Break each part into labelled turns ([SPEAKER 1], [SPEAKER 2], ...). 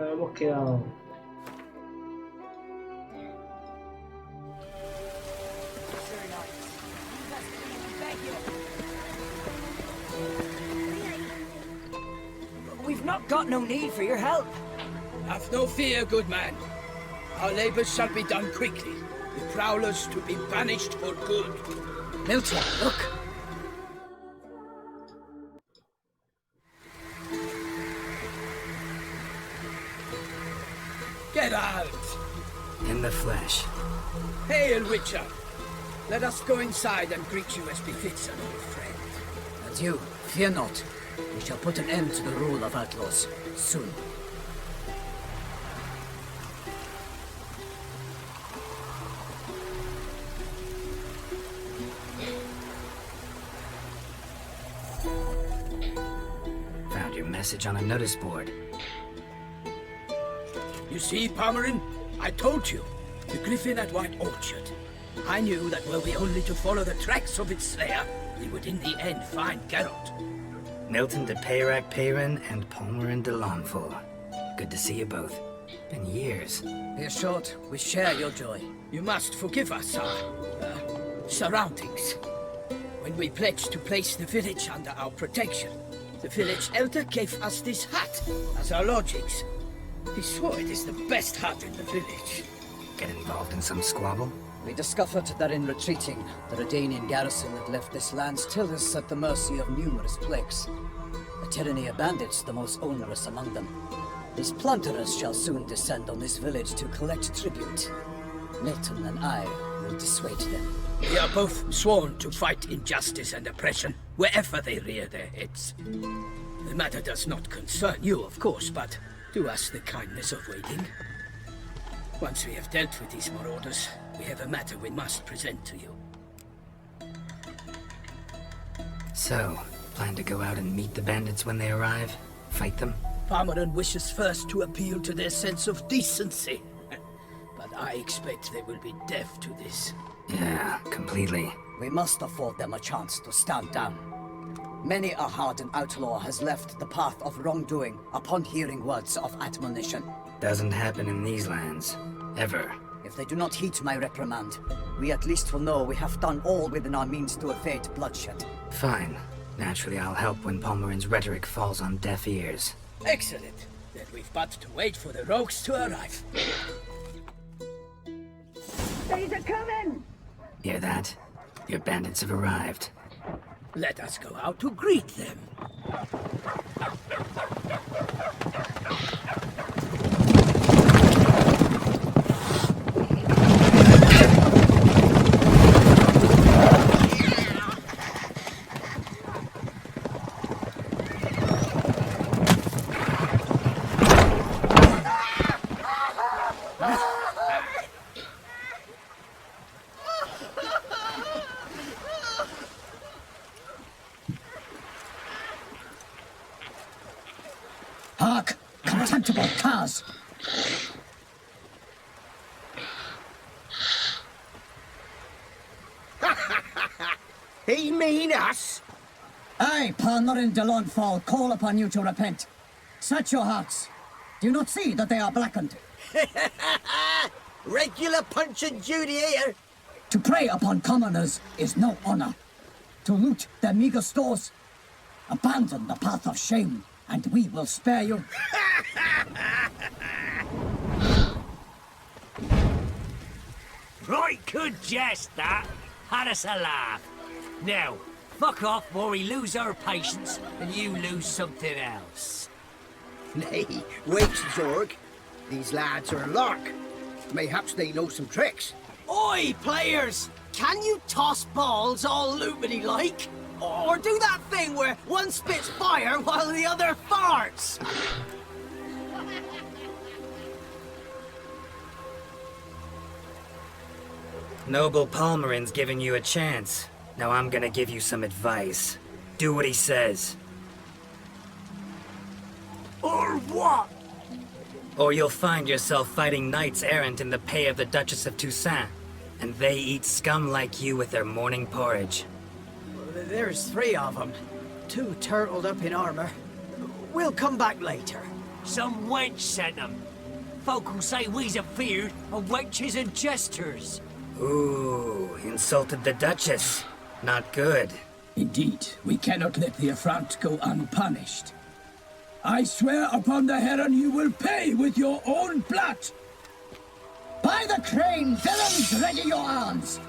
[SPEAKER 1] Nos hemos quedado.
[SPEAKER 2] We've not got no need for your help.
[SPEAKER 3] Have no fear, good man. Our labors shall be done quickly. The prowlers to be banished for good.
[SPEAKER 2] Milton, look.
[SPEAKER 3] Get out!
[SPEAKER 4] In the flesh.
[SPEAKER 3] Hail, Witcher! Let us go inside and greet you as befits an old friend.
[SPEAKER 2] And you, fear not. We shall put an end to the rule of outlaws soon.
[SPEAKER 4] Found your message on a notice board.
[SPEAKER 3] You see, Palmerin? I told you. The griffin at White Orchard. I knew that were we only to follow the tracks of its slayer, we would in the end find Geralt.
[SPEAKER 4] Milton de Peyrac Peyrin and Palmerin de Lawnfall. Good to see you both. Been years.
[SPEAKER 2] Be assured, we share your joy.
[SPEAKER 3] You must forgive us our surroundings. When we pledged to place the village under our protection, the village elder gave us this hut as our lodgings. He swore it is the best hut in the village.
[SPEAKER 4] Get involved in some squabble?
[SPEAKER 2] We discovered that in retreating, the Redanian garrison had left this land still is at the mercy of numerous plagues. The tyranny of bandits the most onerous among them. These plunderers shall soon descend on this village to collect tribute. Milton and I will dissuade them.
[SPEAKER 3] We are both sworn to fight injustice and oppression wherever they rear their heads. The matter does not concern you, of course, but do us the kindness of waiting. Once we have dealt with these marauders, we have a matter we must present to you.
[SPEAKER 4] So, plan to go out and meet the bandits when they arrive? Fight them?
[SPEAKER 3] Palmerin wishes first to appeal to their sense of decency. But I expect they will be deaf to this.
[SPEAKER 4] Yeah, completely.
[SPEAKER 2] We must afford them a chance to stand down. Many a hardened outlaw has left the path of wrongdoing upon hearing words of admonition.
[SPEAKER 4] Doesn't happen in these lands. Ever.
[SPEAKER 2] If they do not heed my reprimand, we at least will know we have done all within our means to evade bloodshed.
[SPEAKER 4] Fine. Naturally, I'll help when Palmerin's rhetoric falls on deaf ears.
[SPEAKER 3] Excellent. Then we've but to wait for the rogues to arrive.
[SPEAKER 5] They's a coming!
[SPEAKER 4] Hear that? Your bandits have arrived.
[SPEAKER 3] Let us go out to greet them.
[SPEAKER 2] Hark! Contemptible curs!
[SPEAKER 6] He mean us?
[SPEAKER 2] I, Palmerin de Lawnfall, call upon you to repent. Set your hearts. Do you not see that they are blackened?
[SPEAKER 6] Regular Punch and Judy here.
[SPEAKER 2] To prey upon commoners is no honor. To loot their meager stores, abandon the path of shame, and we will spare you.
[SPEAKER 7] Right good jest, that. Had us a laugh. Now, fuck off before we lose our patience and you lose something else.
[SPEAKER 6] Nay, wait, Zorg. These lads are a lark. Mayhaps they know some tricks.
[SPEAKER 8] Oi, players! Can you toss balls all loopity like? Or do that thing where one spits fire while the other farts?
[SPEAKER 4] Noble Palmerin's giving you a chance. Now I'm gonna give you some advice. Do what he says.
[SPEAKER 7] Or what?
[SPEAKER 4] Or you'll find yourself fighting knights errant in the pay of the Duchess of Toussaint. And they eat scum like you with their morning porridge.
[SPEAKER 8] There's 3 of them. 2 turtled up in armor. We'll come back later.
[SPEAKER 7] Some wench sent them. Folk will say we's afeard of wenches and jesters.
[SPEAKER 4] Ooh, insulted the Duchess. Not good.
[SPEAKER 3] Indeed, we cannot let the affront go unpunished. I swear upon the heron you will pay with your own blood!
[SPEAKER 8] By the crane, villains, ready your arms!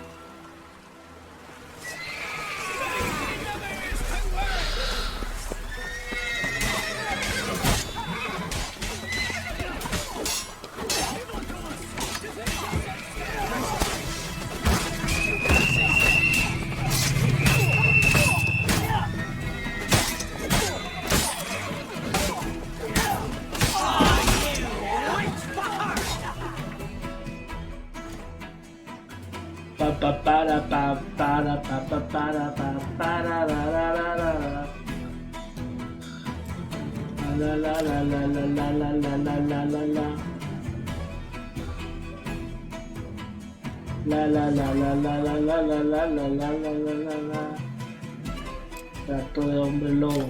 [SPEAKER 1] Trato de hombre lobo.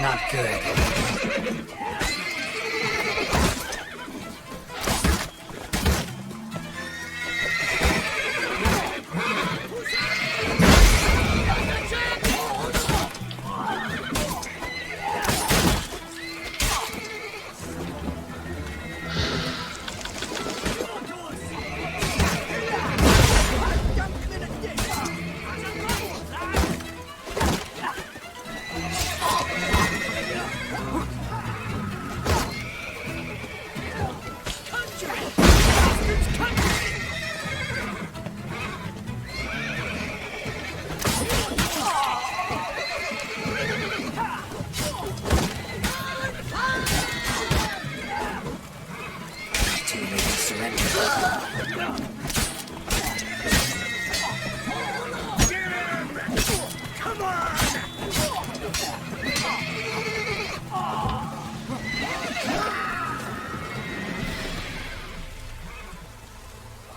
[SPEAKER 4] Not good.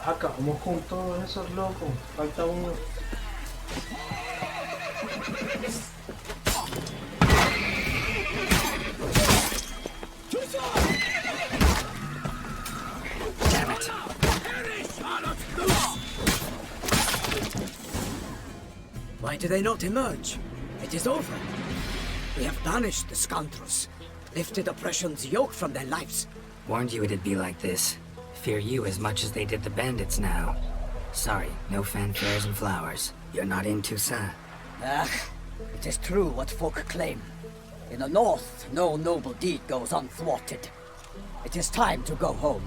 [SPEAKER 1] Acabamos con todos esos locos. Falta uno.
[SPEAKER 4] Damn it.
[SPEAKER 2] Why do they not emerge? It is over. We have banished the scoundrels, lifted oppression's yoke from their lives.
[SPEAKER 4] Warned you it'd be like this. Fear you as much as they did the bandits now. Sorry, no fanfares and flowers. You're not in Toussaint.
[SPEAKER 2] Ah, it is true what folk claim. In the north, no noble deed goes unthwarted. It is time to go home.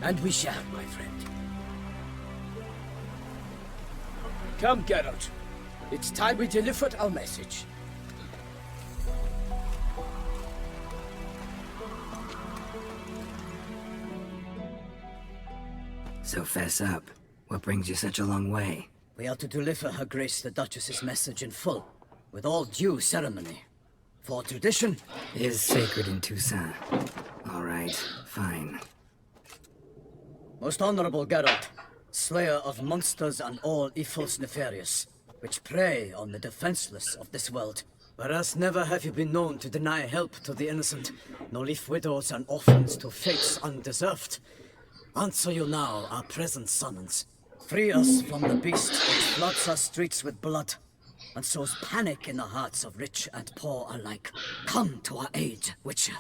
[SPEAKER 3] And we shall, my friend. Come, Geralt. It's time we delivered our message.
[SPEAKER 4] So fess up. What brings you such a long way?
[SPEAKER 2] We are to deliver Her Grace the Duchess's message in full, with all due ceremony. For tradition
[SPEAKER 4] Is sacred in Toussaint. All right, fine.
[SPEAKER 2] Most honorable Geralt, slayer of monsters and all evils nefarious, which prey on the defenseless of this world. Whereas never have you been known to deny help to the innocent, nor leave widows and orphans to fates undeserved. Answer you now our present summons. Free us from the beast which floods our streets with blood, and sows panic in the hearts of rich and poor alike. Come to our aid, Witcher.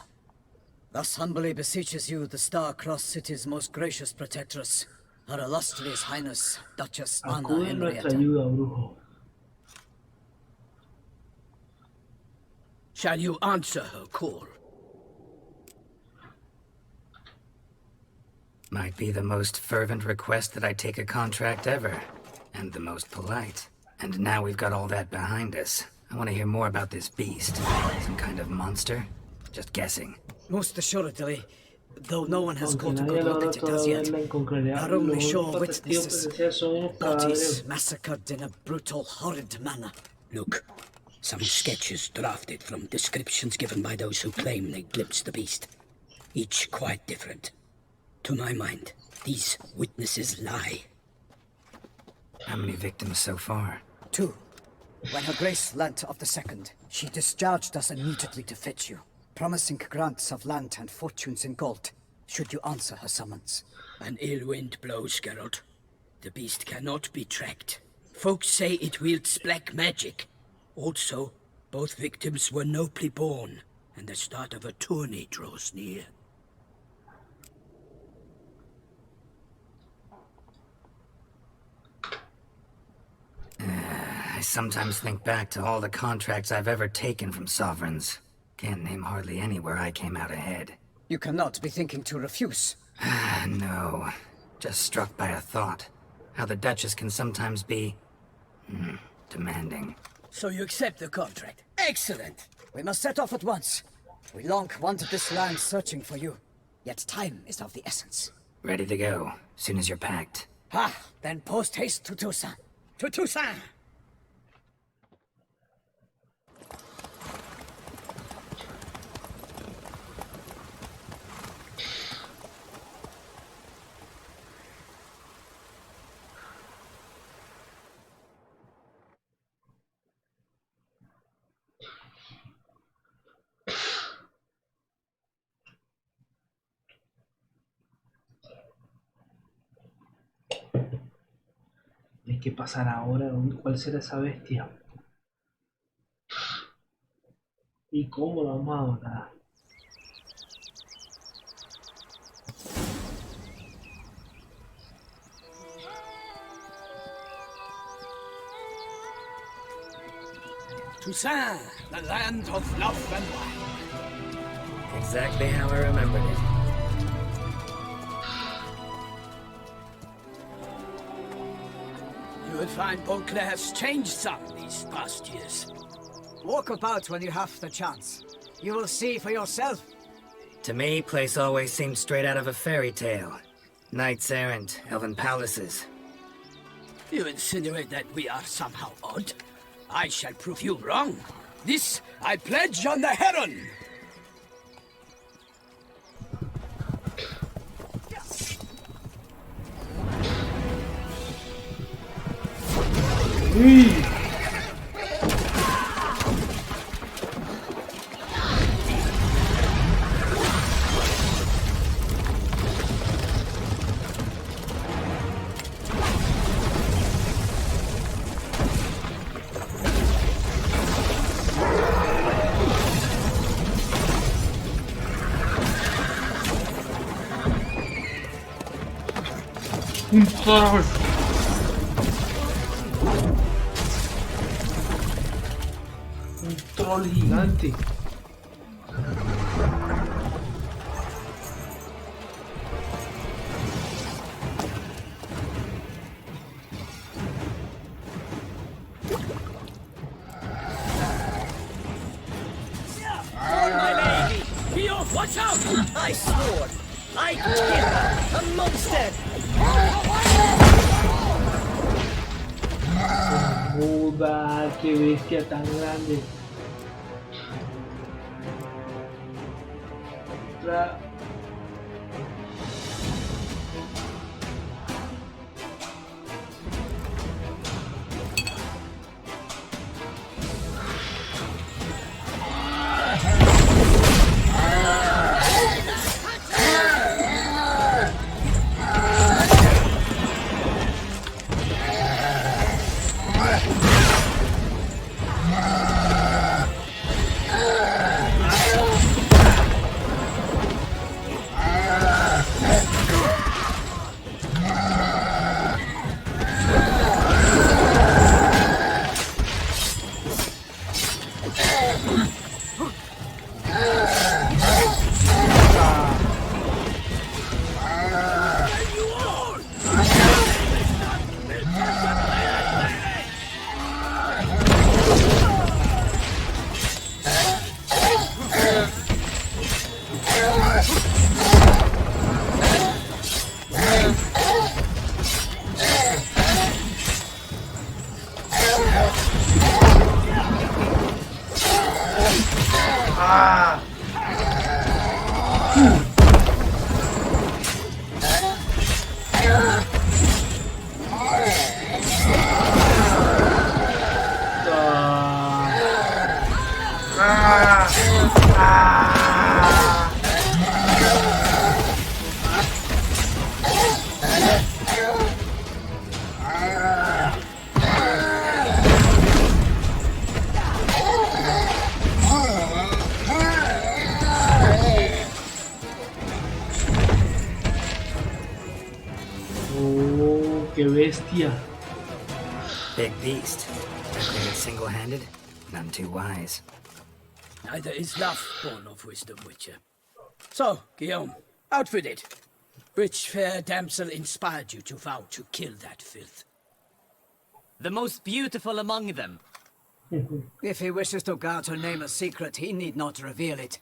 [SPEAKER 2] Thus humbly beseeches you the Star-Crossed City's most gracious protectress, Her illustrious Highness, Duchess Anna
[SPEAKER 1] Acude en nuestra
[SPEAKER 2] Henrietta.
[SPEAKER 1] ayuda, brujo.
[SPEAKER 3] Shall you answer her call?
[SPEAKER 4] Might be the most fervent request that I take a contract ever. And the most polite. And now we've got all that behind us. I want to hear more about this beast. Some kind of monster? Just guessing.
[SPEAKER 2] Most assuredly, though no one has
[SPEAKER 1] Aunque
[SPEAKER 2] caught a
[SPEAKER 1] nadie
[SPEAKER 2] good look
[SPEAKER 1] logra
[SPEAKER 2] at it as yet,
[SPEAKER 1] todavía verla con claridad,
[SPEAKER 2] our only
[SPEAKER 1] los
[SPEAKER 2] sure
[SPEAKER 1] únicos testigos
[SPEAKER 2] witnesses,
[SPEAKER 1] presenciales son unos
[SPEAKER 2] bodies
[SPEAKER 1] cadáveres.
[SPEAKER 2] massacred in a brutal, horrid manner.
[SPEAKER 3] Look, some sketches drafted from descriptions given by those who claim they glimpsed the beast. Each quite different. To my mind, these witnesses lie.
[SPEAKER 4] How many victims so far?
[SPEAKER 2] 2. When Her Grace learnt of the second, she discharged us immediately to fetch you, promising grants of land and fortunes in gold, should you answer her summons.
[SPEAKER 3] An ill wind blows, Geralt. The beast cannot be tracked. Folks say it wields black magic. Also, both victims were nobly born, and the start of a tourney draws near.
[SPEAKER 4] I sometimes think back to all the contracts I've ever taken from sovereigns. Can't name hardly any where I came out ahead.
[SPEAKER 2] You cannot be thinking to refuse.
[SPEAKER 4] No. Just struck by a thought. How the Duchess can sometimes be... demanding.
[SPEAKER 3] So you accept the contract? Excellent!
[SPEAKER 2] We must set off at once. We long wanted this land searching for you, yet time is of the essence.
[SPEAKER 4] Ready to go, soon as you're packed.
[SPEAKER 2] Ah, then post haste to Toussaint.
[SPEAKER 3] To Toussaint!
[SPEAKER 1] Hay que pasar ahora. ¿Cuál será esa bestia? ¿Y cómo la vamos a adorar?
[SPEAKER 3] Toussaint, the land of love and wine.
[SPEAKER 4] Exactly how I remembered it.
[SPEAKER 3] You will find Beauclair has changed some these past years.
[SPEAKER 2] Walk about when you have the chance. You will see for yourself.
[SPEAKER 4] To me, place always seemed straight out of a fairy tale. Knights errant, elven palaces.
[SPEAKER 3] You insinuate that we are somehow odd? I shall prove you wrong. This I pledge on the Heron!
[SPEAKER 1] Un troll. Un troll gigante.
[SPEAKER 3] Watch out!
[SPEAKER 8] I swore I'd kill a monster!
[SPEAKER 1] Joda, qué bestia tan grande. Otra. Oh, qué bestia.
[SPEAKER 4] Big beast. Created single-handed? None too wise.
[SPEAKER 3] Neither is love born of wisdom, Witcher. So, Guillaume, outfitted. Which fair damsel inspired you to vow to kill that filth?
[SPEAKER 8] The most beautiful among them.
[SPEAKER 2] If he wishes to guard her name a secret, he need not reveal it.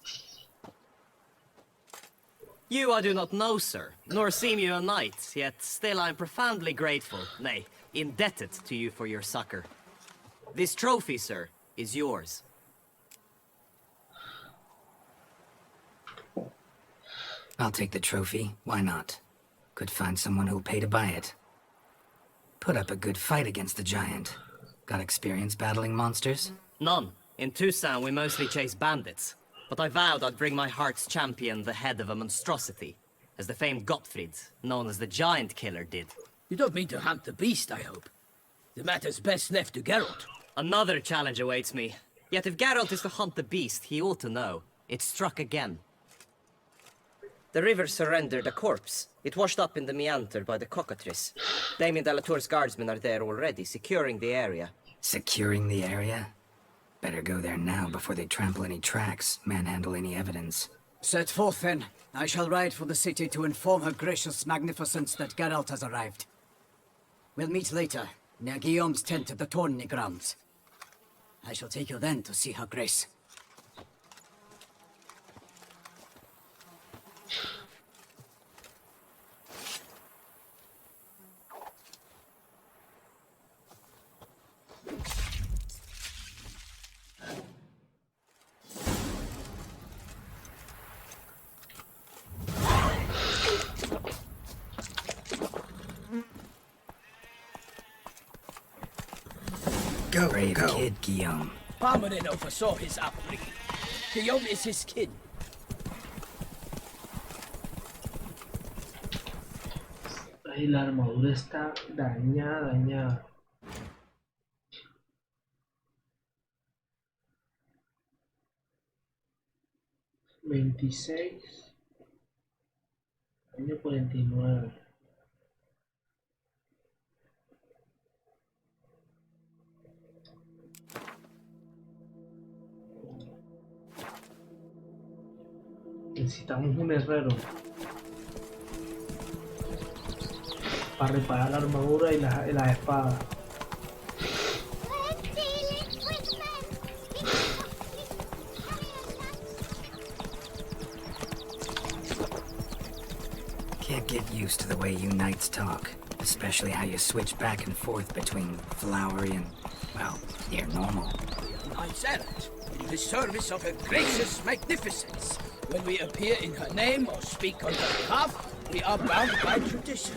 [SPEAKER 8] You I do not know, sir, nor seem you a knight, yet still I am profoundly grateful, nay, indebted to you for your succor. This trophy, sir, is yours.
[SPEAKER 4] I'll take the trophy. Why not? Could find someone who'll pay to buy it. Put up a good fight against the giant. Got experience battling monsters?
[SPEAKER 8] None. In Toussaint we mostly chase bandits. But I vowed I'd bring my heart's champion the head of a monstrosity, as the famed Gottfried, known as the Giant Killer, did.
[SPEAKER 3] You don't mean to hunt the beast, I hope. The matter's best left to Geralt.
[SPEAKER 8] Another challenge awaits me. Yet if Geralt is to hunt the beast, he ought to know. It struck again. The river surrendered a corpse. It washed up in the meander by the cockatrice. Damien Delatour's guardsmen are there already, securing the area.
[SPEAKER 4] Securing the area? Better go there now before they trample any tracks, manhandle any evidence.
[SPEAKER 2] Set forth then. I shall ride for the city to inform her gracious magnificence that Geralt has arrived. We'll meet later, near Guillaume's tent at the Tourney grounds. I shall take you then to see her grace.
[SPEAKER 4] Brave kid, Guillaume.
[SPEAKER 3] Parmanin oversaw his upbringing. Guillaume is his kin.
[SPEAKER 1] Ay, la armadura está dañada, dañada. $26. Año 49. Necesitamos un herrero para reparar la armadura y las espadas.
[SPEAKER 4] Can't get used to the way you knights talk. Especially how you switch back and forth between flowery and, well, near normal.
[SPEAKER 3] We are knights errant, in the service of her gracious magnificence. When we appear in her name or speak on her behalf, we are bound by tradition.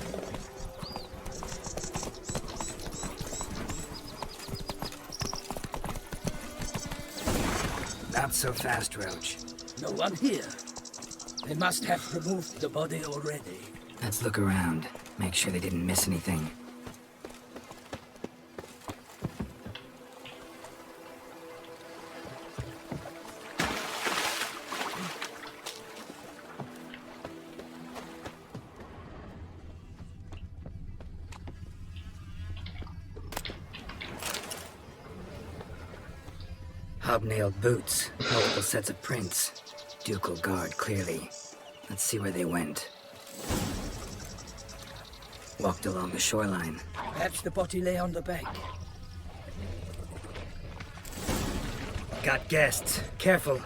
[SPEAKER 4] Not so fast, Roach.
[SPEAKER 3] No one here. They must have removed the body already.
[SPEAKER 4] Let's look around. Make sure they didn't miss anything. Hobnailed boots, multiple sets of prints. Ducal guard, clearly. Let's see where they went. Walked along the shoreline.
[SPEAKER 3] Perhaps the body lay on the bank.
[SPEAKER 4] Got guests. Careful.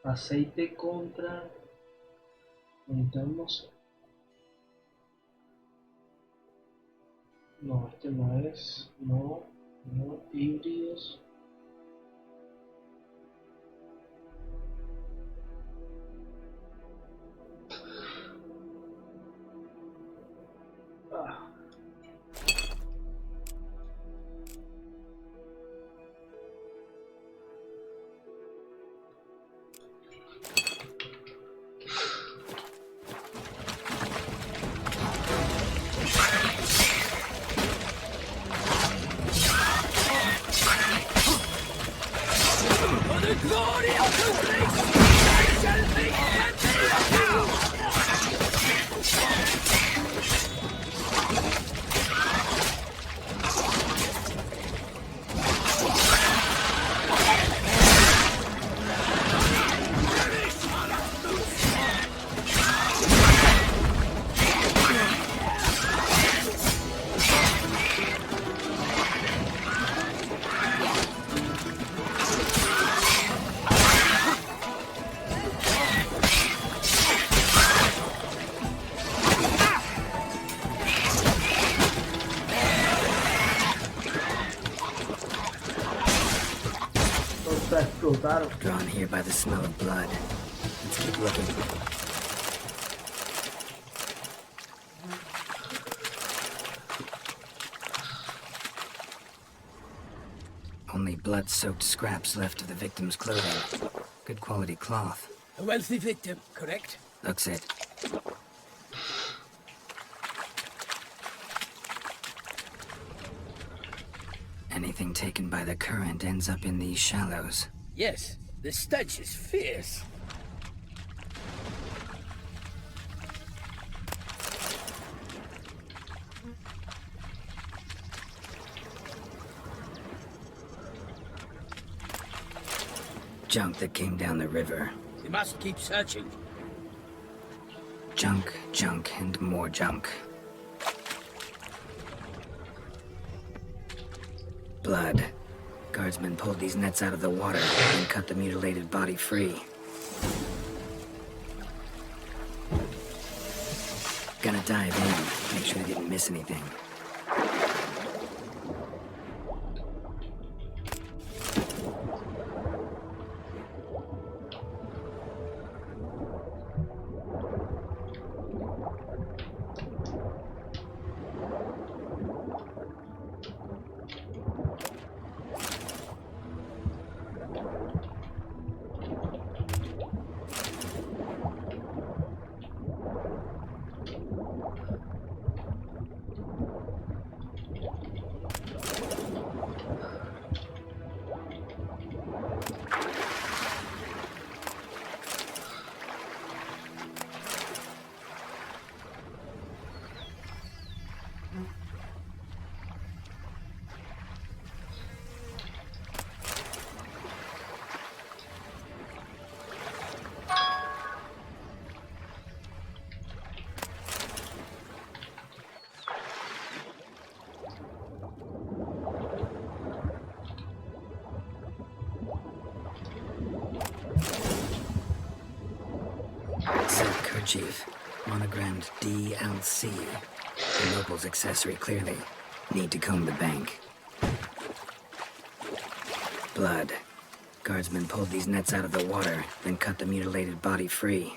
[SPEAKER 1] Aceite contra... Necesitamos... No, este no es... No, híbridos.
[SPEAKER 4] Drawn here by the smell of blood. Let's keep looking. Only blood-soaked scraps left of the victim's clothing. Good quality cloth.
[SPEAKER 3] A wealthy victim, correct?
[SPEAKER 4] Looks it. Anything taken by the current ends up in these shallows.
[SPEAKER 3] Yes, the stench is fierce.
[SPEAKER 4] Junk that came down the river.
[SPEAKER 3] We must keep searching.
[SPEAKER 4] Junk, junk, and more junk. Blood. Guardsmen pulled these nets out of the water and cut the mutilated body free. Gonna dive in, make sure they didn't miss anything. handkerchief, monogrammed DLC. The noble's accessory, clearly. Need to comb the bank. Blood. Guardsmen pulled these nets out of the water, then cut the mutilated body free.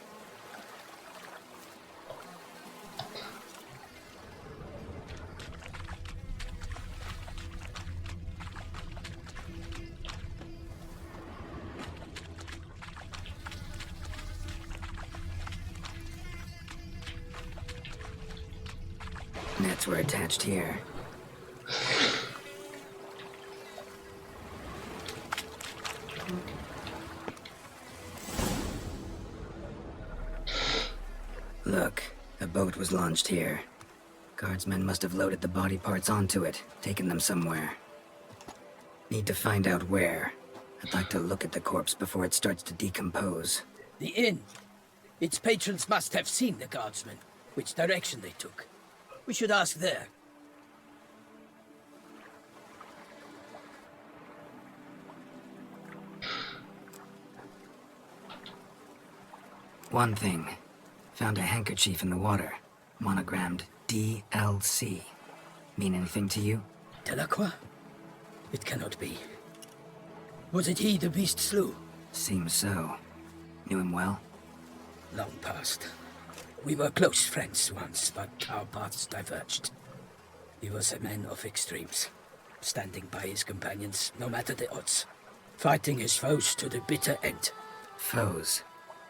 [SPEAKER 4] Nets were attached here. Look, a boat was launched here. Guardsmen must have loaded the body parts onto it, taken them somewhere. Need to find out where. I'd like to look at the corpse before it starts to decompose.
[SPEAKER 3] The inn. Its patrons must have seen the guardsmen, which direction they took. We should ask there.
[SPEAKER 4] One thing. Found a handkerchief in the water. Monogrammed DLC. Mean anything to you?
[SPEAKER 3] Delacroix? It cannot be. Was it he the beast slew?
[SPEAKER 4] Seems so. Knew him well?
[SPEAKER 3] Long past. We were close friends once, but our paths diverged. He was a man of extremes, standing by his companions, no matter the odds. Fighting his foes to the bitter end.
[SPEAKER 4] Foes?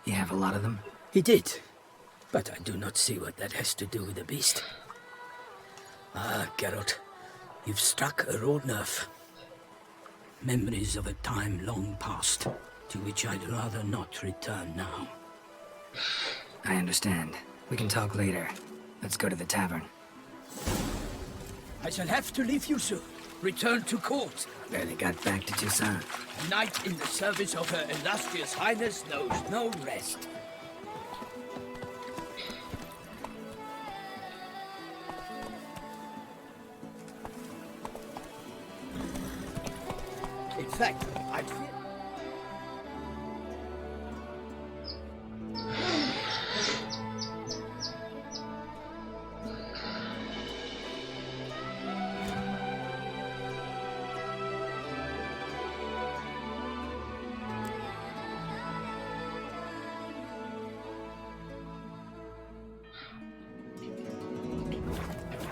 [SPEAKER 4] You have a lot of them?
[SPEAKER 3] He did, but I do not see what that has to do with the beast. Ah, Geralt, you've struck a raw nerve. Memories of a time long past, to which I'd rather not return now.
[SPEAKER 4] I understand. We can talk later. Let's go to the tavern.
[SPEAKER 3] I shall have to leave you soon. Return to court.
[SPEAKER 4] Barely got back to Toussaint.
[SPEAKER 3] A knight in the service of Her Illustrious Highness knows no rest. In fact, I feel...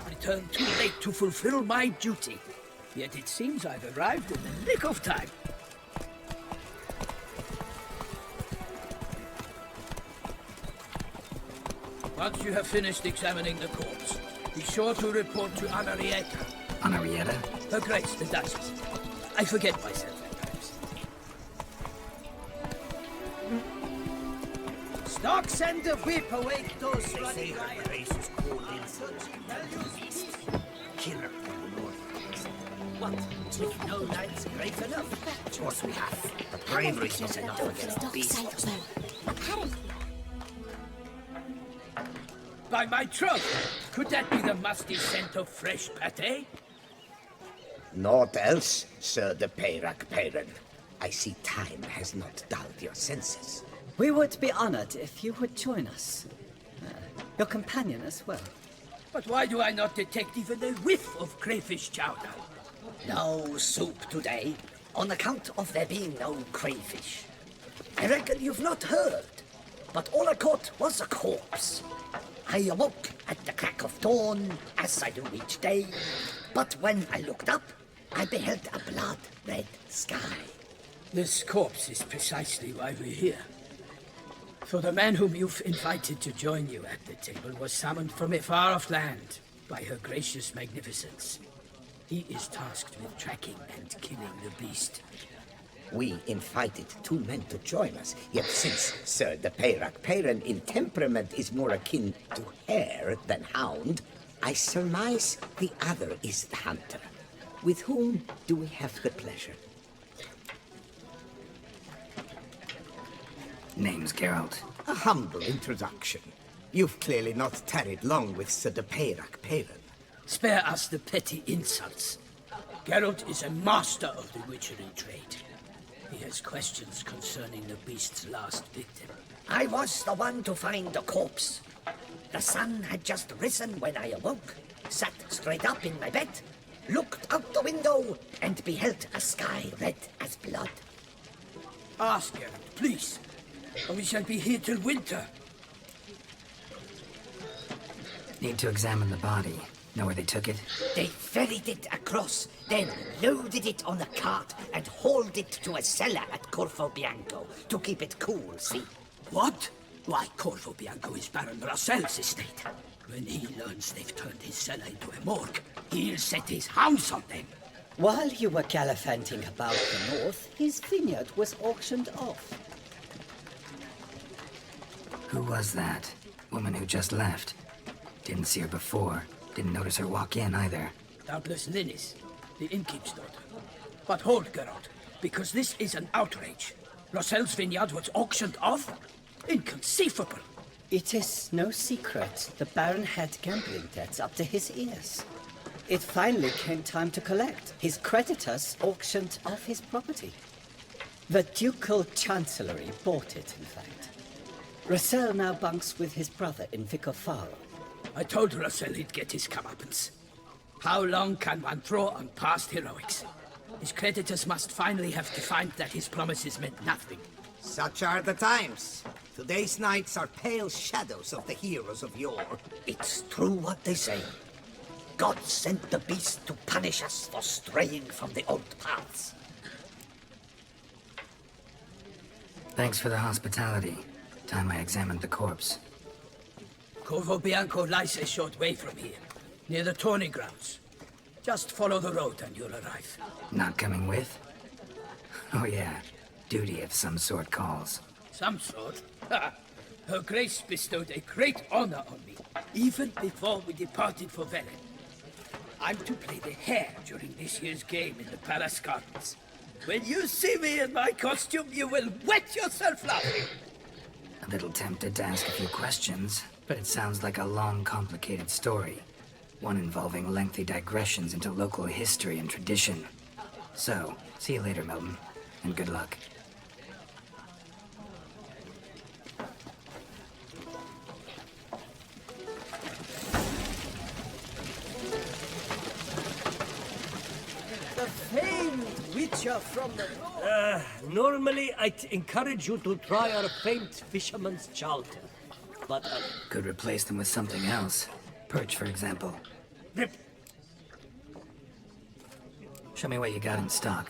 [SPEAKER 3] Returned too late to fulfill my duty. Yet it seems I've arrived in the nick of time. Once you have finished examining the corpse, be sure to report to Anarietta.
[SPEAKER 4] Anarietta?
[SPEAKER 3] Her Grace, the Duchess. I forget myself at times. Stocks and the whip awake those running riot.
[SPEAKER 7] Killer from the north. What? If no knight's brave enough? Of course we have. But bravery's not enough against the beast.
[SPEAKER 3] By my troth, could that be the musty scent of fresh pate?
[SPEAKER 9] Naught else, Sir de Peyrac Peyran. I see time has not dulled your senses.
[SPEAKER 2] We would be honored if you would join us. Your companion as well.
[SPEAKER 3] But why do I not detect even a whiff of crayfish chowder?
[SPEAKER 7] No soup today, on account of there being no crayfish. I reckon you've not heard, but all I caught was a corpse. I awoke at the crack of dawn, as I do each day, but when I looked up, I beheld a blood-red sky.
[SPEAKER 3] This corpse is precisely why we're here. For the man whom you've invited to join you at the table was summoned from a far-off land by her gracious magnificence. He is tasked with tracking and killing the beast.
[SPEAKER 9] We invited two men to join us, yet since Sir de Peyrac Peyran in temperament is more akin to hare than hound, I surmise the other is the hunter. With whom do we have the pleasure?
[SPEAKER 4] Name's Geralt.
[SPEAKER 9] A humble introduction. You've clearly not tarried long with Sir de Peyrac Peyran.
[SPEAKER 3] Spare us the petty insults. Geralt is a master of the witchery trade. He has questions concerning the beast's last victim.
[SPEAKER 7] I was the one to find the corpse. The sun had just risen when I awoke, sat straight up in my bed, looked out the window, and beheld a sky red as blood.
[SPEAKER 3] Ask Geralt, please. Or we shall be here till winter.
[SPEAKER 4] Need to examine the body. Know where they took it?
[SPEAKER 7] They ferried it across, then loaded it on a cart and hauled it to a cellar at Corvo Bianco to keep it cool, see?
[SPEAKER 3] What? Why, Corvo Bianco is Baron Rossel's estate. When he learns they've turned his cellar into a morgue, he'll set his hounds on them.
[SPEAKER 2] While you were gallivanting about the north, his vineyard was auctioned off.
[SPEAKER 4] Who was that? Woman who just left. Didn't see her before. Didn't notice her walk in either.
[SPEAKER 3] Doubtless Linnis, the innkeep's daughter. But hold, Geralt, because this is an outrage. Rossel's vineyard was auctioned off? Inconceivable!
[SPEAKER 2] It is no secret the Baron had gambling debts up to his ears. It finally came time to collect. His creditors auctioned off his property. The Ducal Chancellery bought it, in fact. Rossel now bunks with his brother in Vicofaro.
[SPEAKER 3] I told Rossel he'd get his comeuppance. How long can one throw on past heroics? His creditors must finally have defined that his promises meant nothing.
[SPEAKER 6] Such are the times. Today's knights are pale shadows of the heroes of yore.
[SPEAKER 7] It's true what they say. God sent the beast to punish us for straying from the old paths.
[SPEAKER 4] Thanks for the hospitality. Time I examined the corpse.
[SPEAKER 3] Corvo Bianco lies a short way from here, near the tourney grounds. Just follow the road and you'll arrive.
[SPEAKER 4] Not coming with? Oh yeah, duty of some sort calls.
[SPEAKER 3] Some sort? Ha! Her Grace bestowed a great honor on me, even before we departed for Velen. I'm to play the hare during this year's game in the palace gardens. When you see me in my costume, you will wet yourself laughing.
[SPEAKER 4] A little tempted to ask a few questions, but it sounds like a long, complicated story. One involving lengthy digressions into local history and tradition. So, see you later, Milton, and good luck.
[SPEAKER 2] The famed Witcher from the north.
[SPEAKER 10] Normally, I'd encourage you to try our famed fisherman's chowder. But,
[SPEAKER 4] Could replace them with something else. Perch, for example.
[SPEAKER 10] Rip.
[SPEAKER 4] Show me what you got in stock.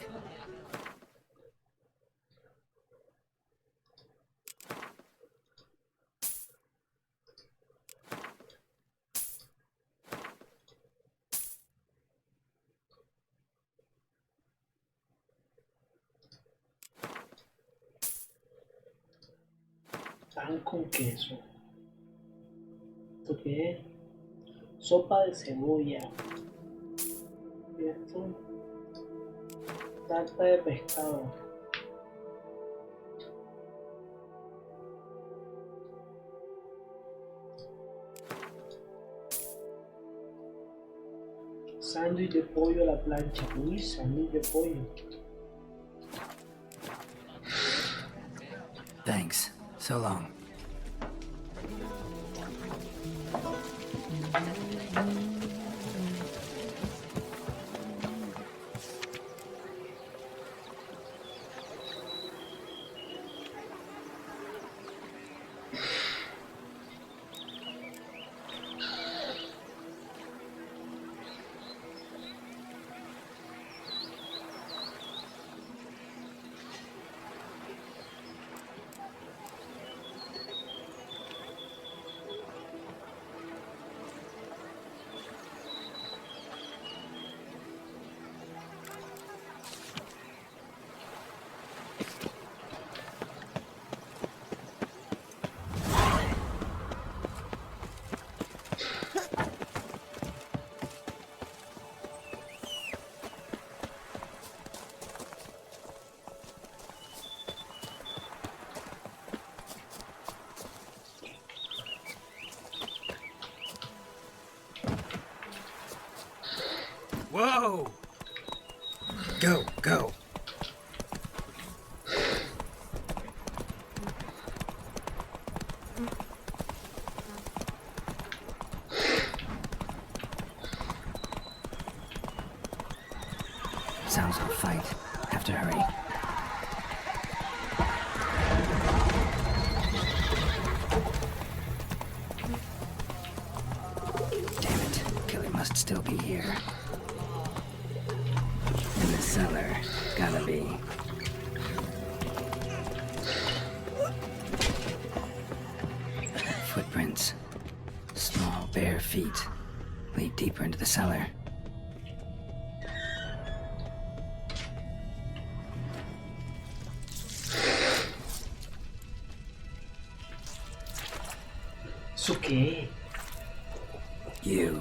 [SPEAKER 1] Pan con queso. ¿Esto qué es? Sopa de cebolla. ¿Y esto? Tarta de pescado. Sándwich de pollo a la plancha. Uy, sándwich de pollo.
[SPEAKER 4] Thanks. So long. knows I'll fight. Have to hurry. Damn it. Killer must still be here. In the cellar. Gotta be. Footprints. Small, bare feet. Lead deeper into the cellar.
[SPEAKER 1] ¿Eso qué?
[SPEAKER 4] You.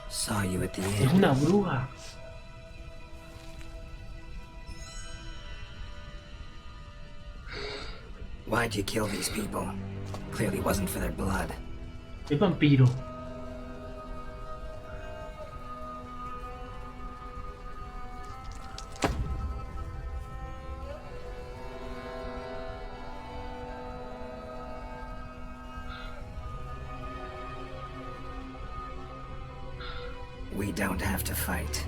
[SPEAKER 4] Saw you at the
[SPEAKER 1] Es
[SPEAKER 4] end.
[SPEAKER 1] una bruja.
[SPEAKER 4] Why'd you kill these people? Clearly wasn't for their blood.
[SPEAKER 1] Es vampiro.
[SPEAKER 4] We don't have to fight.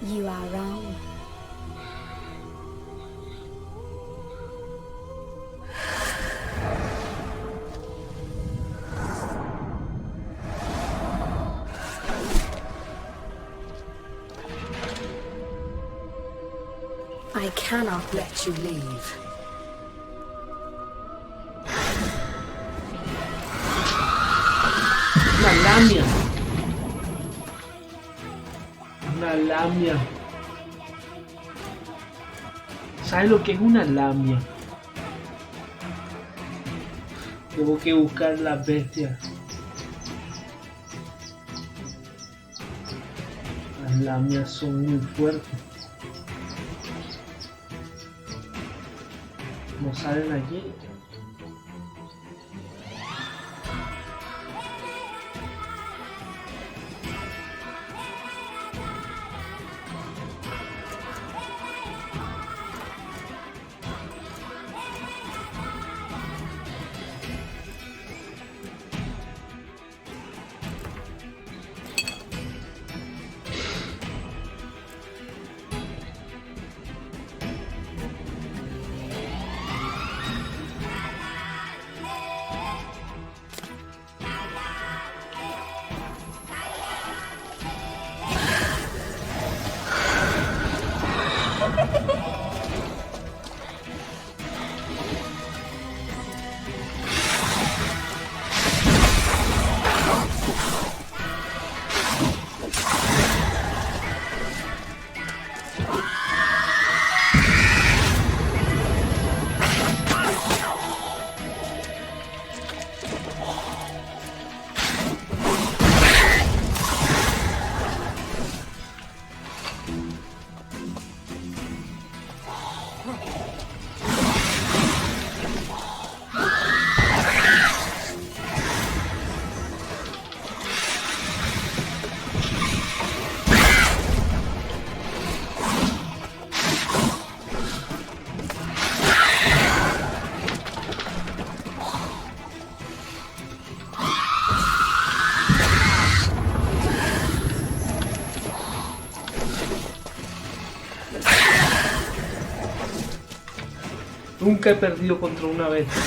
[SPEAKER 11] You are wrong. I cannot let you leave.
[SPEAKER 1] Una lamia. Una lamia. ¿Sabes lo que es una lamia? Tengo que buscar las bestias. Las lamias son muy fuertes. No salen allí. Nunca he perdido contra una bestia.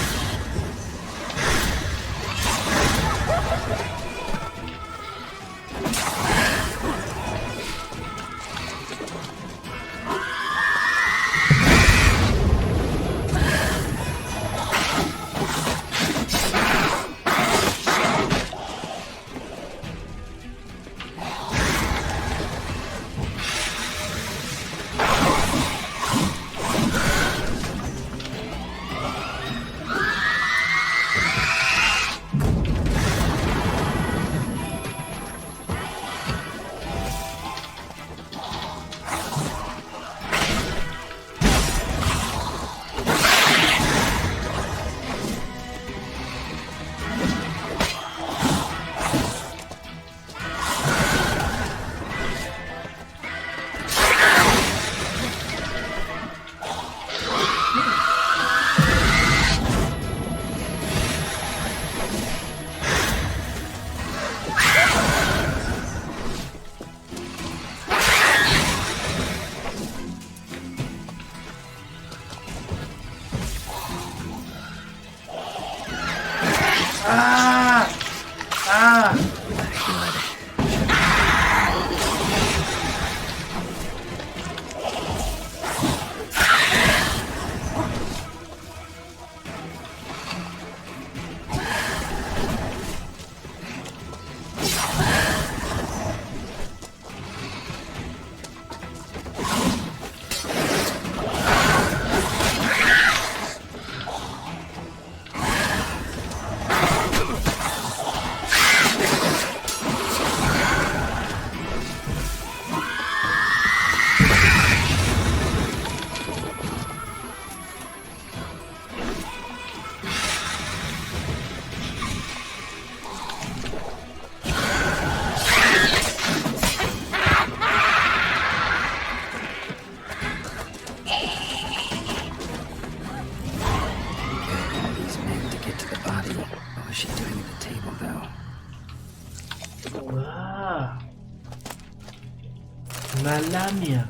[SPEAKER 1] Una lamia.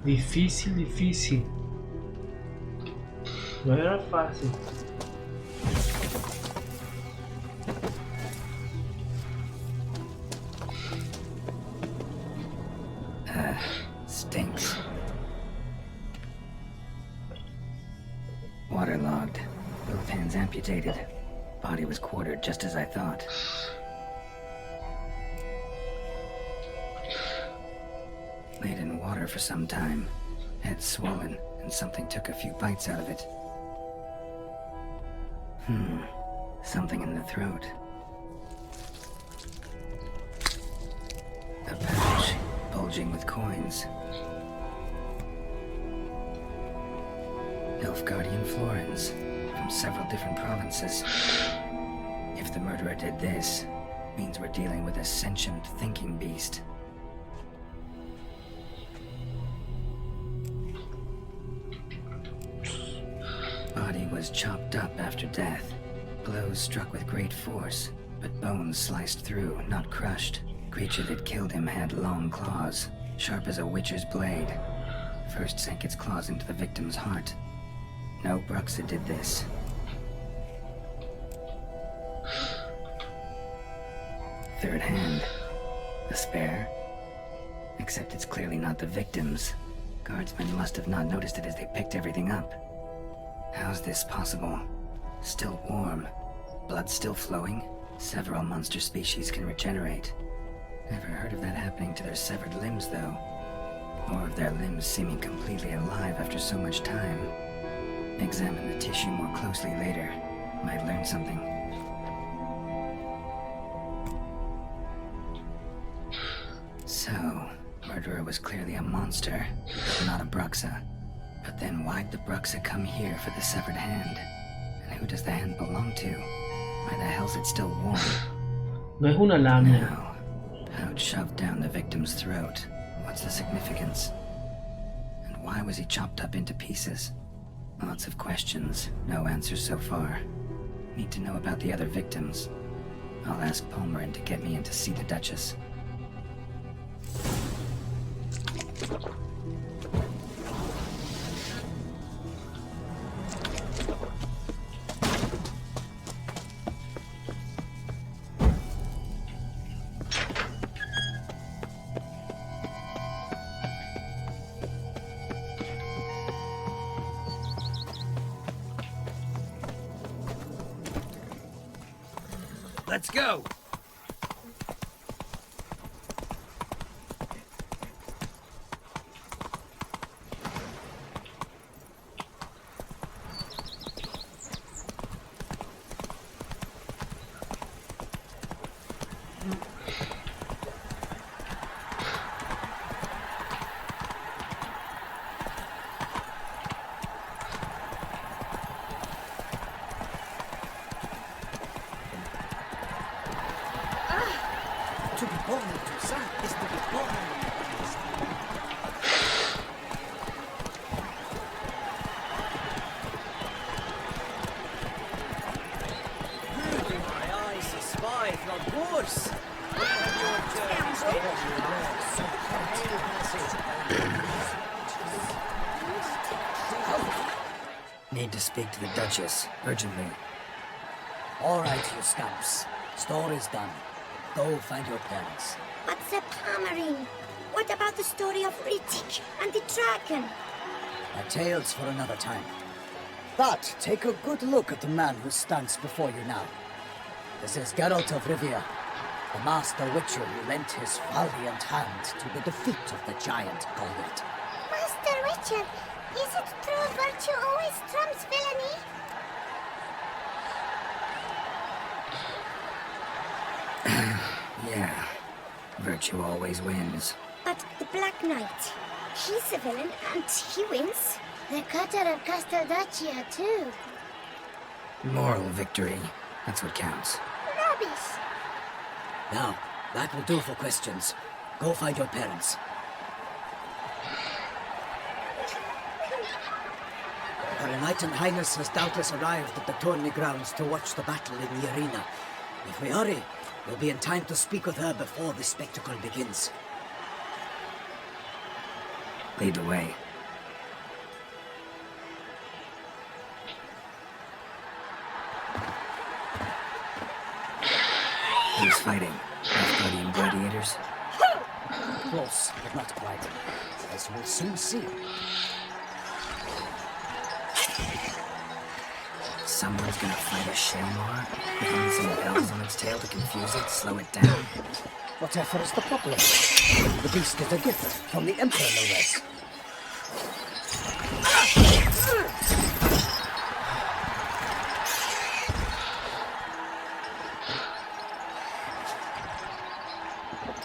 [SPEAKER 1] Difícil, difícil. No era fácil.
[SPEAKER 4] Stinks. Waterlogged. Both hands amputated. Body was quartered just as I thought. Laid in water for some time. Head swollen, and something took a few bites out of it. Something in the throat. A pouch, bulging with coins. Nilfgaardian florins, from several different provinces. If the murderer did this, means we're dealing with a sentient thinking beast. Body was chopped up after death. Blows struck with great force, but bones sliced through, not crushed. Creature that killed him had long claws, sharp as a witcher's blade. First sank its claws into the victim's heart. No Bruxa did this. Third hand. A spare. Except it's clearly not the victim's. Guardsmen must have not noticed it as they picked everything up. How's this possible? Still warm. Blood still flowing. Several monster species can regenerate. Never heard of that happening to their severed limbs, though. Or of their limbs seeming completely alive after so much time. Examine the tissue more closely later. Might learn something. So, murderer was clearly a monster, not a Bruxa. But then why'd the Bruxa come here for the severed hand? And who does the hand belong to? Why the hell's it still warm?
[SPEAKER 1] No es una lamia.
[SPEAKER 4] No. Pouch shoved down the victim's throat. What's the significance? And why was he chopped up into pieces? Lots of questions, no answers so far. Need to know about the other victims. I'll ask Palmerin to get me in to see the Duchess.
[SPEAKER 3] Let's go!
[SPEAKER 7] To be born into sun is to be born into beast.
[SPEAKER 8] My eyes espy not worse.
[SPEAKER 4] Need to speak to the Duchess, urgently.
[SPEAKER 2] All right, you scamps. Story's done. Go find your parents.
[SPEAKER 5] But the Palmerin, what about the story of Rittik and the dragon?
[SPEAKER 2] A tale's for another time. But take a good look at the man who stands before you now. This is Geralt of Rivia, the master witcher who lent his valiant hand to the defeat of the giant Goliath.
[SPEAKER 5] Master Richard, is it true virtue always trumps villainy?
[SPEAKER 4] Yeah. Virtue always wins.
[SPEAKER 5] But the Black Knight, he's a villain and he wins. The cutter of Castelldaccia too.
[SPEAKER 4] Moral victory. That's what counts.
[SPEAKER 5] Rubbish.
[SPEAKER 2] Now, that will do for questions. Go find your parents. Her Enlightened Highness has doubtless arrived at the tourney grounds to watch the battle in the arena. If we hurry, we'll be in time to speak with her before the spectacle begins.
[SPEAKER 4] Lead the way. Who's fighting? Guardian gladiators?
[SPEAKER 2] Close, but not quite. As we'll soon see.
[SPEAKER 4] Someone's gonna fight a Shamar? With some bells on its tail to confuse it, slow it down.
[SPEAKER 2] Whatever is the problem? The beast is a gift from the Emperor, no less.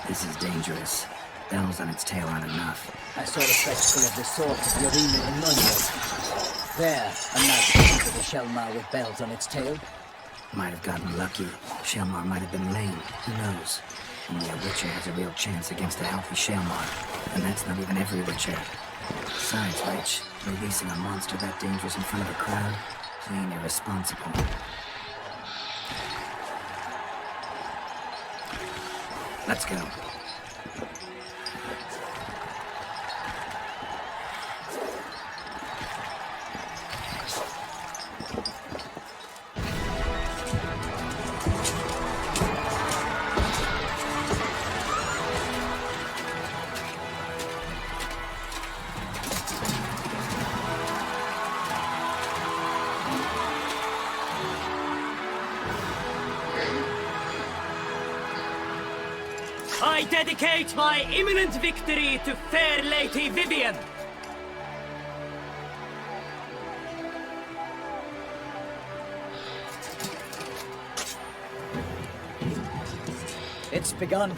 [SPEAKER 4] This is dangerous. Bells on its tail aren't enough.
[SPEAKER 2] I saw the spectacle of the sword of Yorina in Nuremberg. There, a knight defeated a Shelmar with bells on its tail.
[SPEAKER 4] Might have gotten lucky. Shelmar might have been lame. Who knows? Only a Witcher has a real chance against a healthy Shelmar. And that's not even every Witcher. Besides which, releasing a monster that dangerous in front of a crowd, plain irresponsible. Let's go.
[SPEAKER 10] I dedicate my imminent victory to fair Lady Vivian.
[SPEAKER 2] It's begun.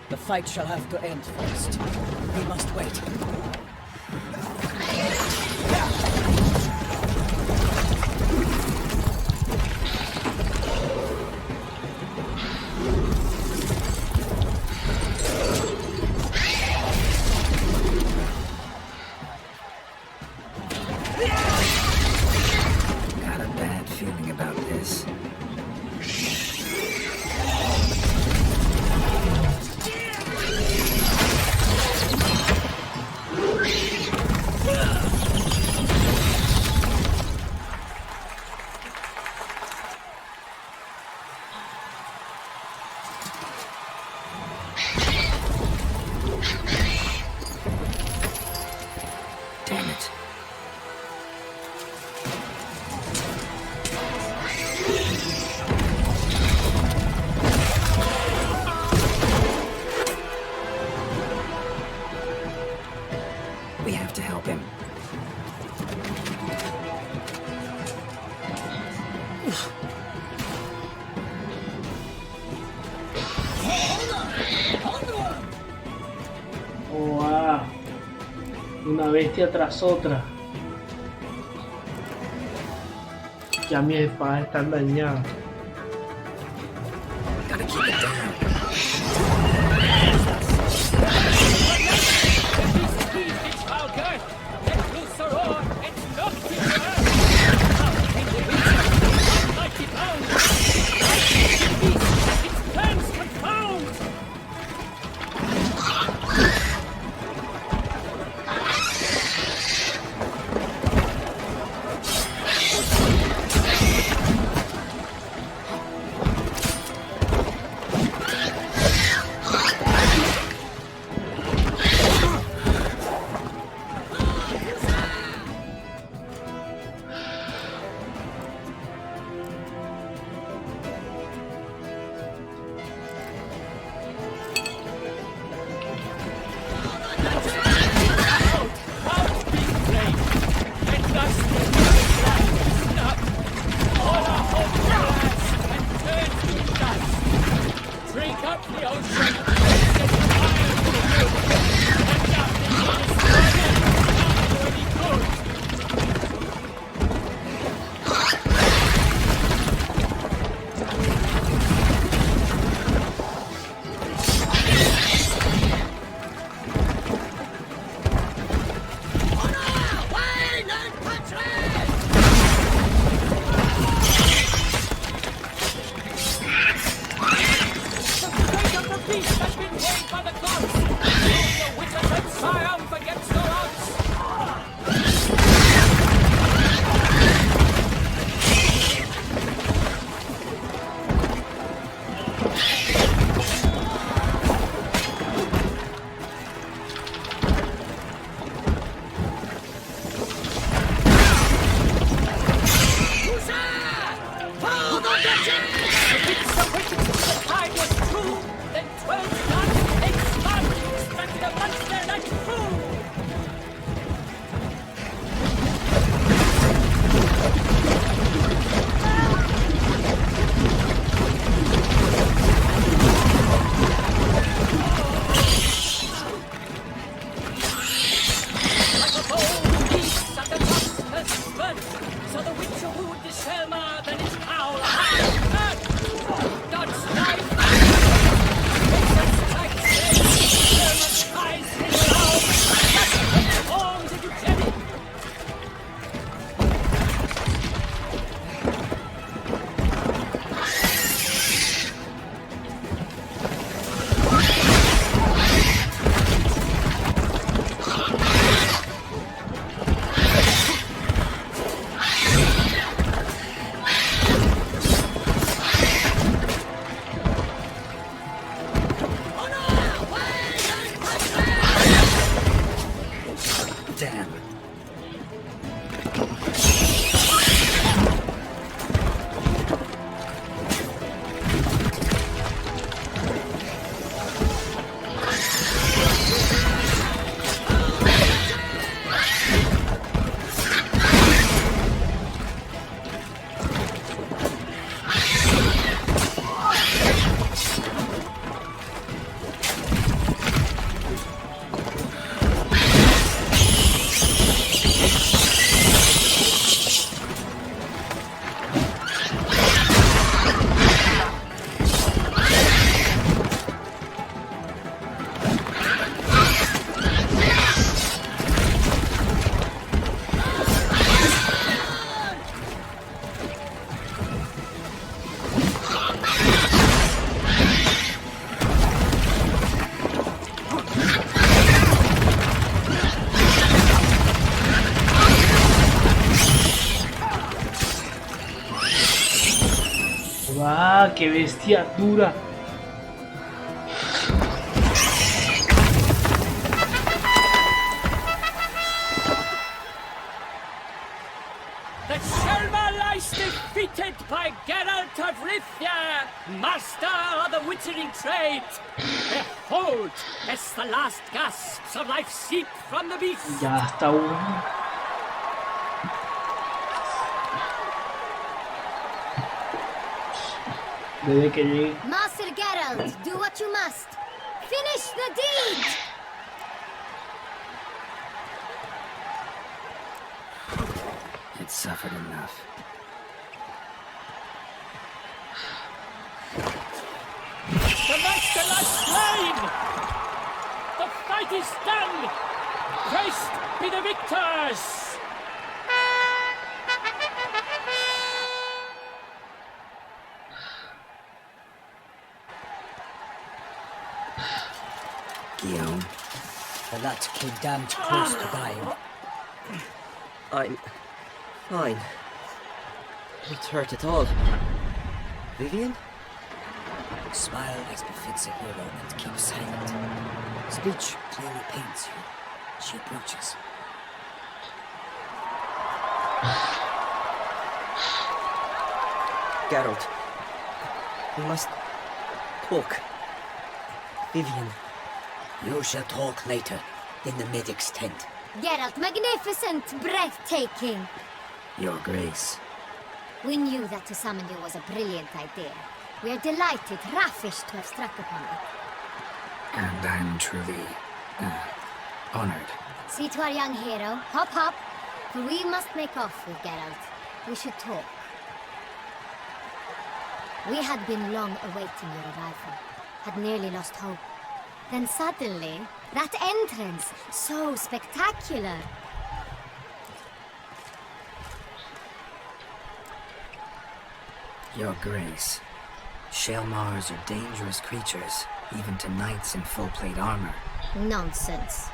[SPEAKER 2] The fight shall have to end first. We must wait.
[SPEAKER 4] Got a bad feeling about this. Damn it. We have to help him.
[SPEAKER 1] Oh, wow. Una bestia tras otra. Ya mis espadas están dañadas.
[SPEAKER 4] Gotta keep it down. Damn.
[SPEAKER 1] ¡Ah, qué bestia dura!
[SPEAKER 10] The Selma lies defeated by Geralt of Rivia, master of the witchering trade. Behold, as the last gasps of life seep from the beast.
[SPEAKER 1] Ya está uno. Desde que llegué.
[SPEAKER 5] Master Geralt, do what you must. Finish the deed!
[SPEAKER 4] It's suffered enough.
[SPEAKER 10] The master lies slain! The fight is done! Christ be the victors!
[SPEAKER 4] Guillaume.
[SPEAKER 2] The lad came damned close to dying.
[SPEAKER 8] I'm fine. Not hurt at all. Vivian?
[SPEAKER 2] Smile as befits a hero and keep silent. Speech clearly pains you. She approaches.
[SPEAKER 8] Geralt. We must talk. Vivian.
[SPEAKER 2] You shall talk later, in the medic's tent.
[SPEAKER 5] Geralt, magnificent, breathtaking.
[SPEAKER 4] Your Grace.
[SPEAKER 5] We knew that to summon you was a brilliant idea. We are delighted, ravished to have struck upon it.
[SPEAKER 4] And I'm truly honored.
[SPEAKER 5] See to our young hero. Hop, hop. For we must make off with Geralt. We should talk. We had been long awaiting your arrival. Had nearly lost hope. Then suddenly, that entrance, so spectacular.
[SPEAKER 4] Your Grace. Shaelmars are dangerous creatures, even to knights in full-plate armor.
[SPEAKER 5] Nonsense.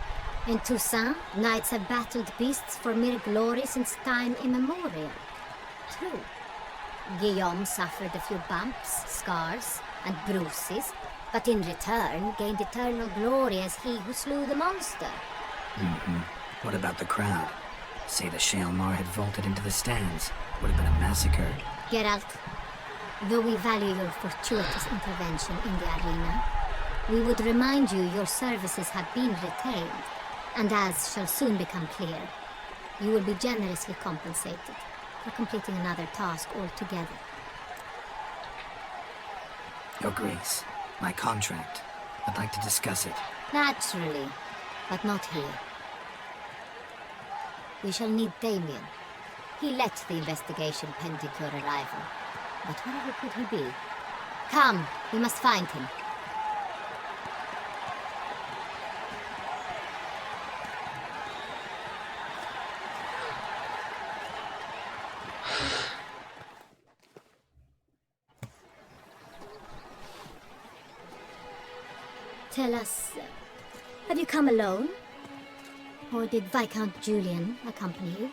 [SPEAKER 5] In Toussaint, knights have battled beasts for mere glory since time immemorial. True. Guillaume suffered a few bumps, scars, and bruises, but in return gained eternal glory as he who slew the monster.
[SPEAKER 4] What about the crowd? Say the Shaelmar had vaulted into the stands. Would have been a massacre.
[SPEAKER 5] Geralt, though we value your fortuitous intervention in the arena, we would remind you your services have been retained, and as shall soon become clear, you will be generously compensated for completing another task altogether.
[SPEAKER 4] Your Grace, my contract. I'd like to discuss it.
[SPEAKER 5] Naturally, but not here. We shall need Damien. He led the investigation pending your arrival. But wherever could he be? Come, we must find him. Tell us, have you come alone? Or did Viscount Julian accompany you?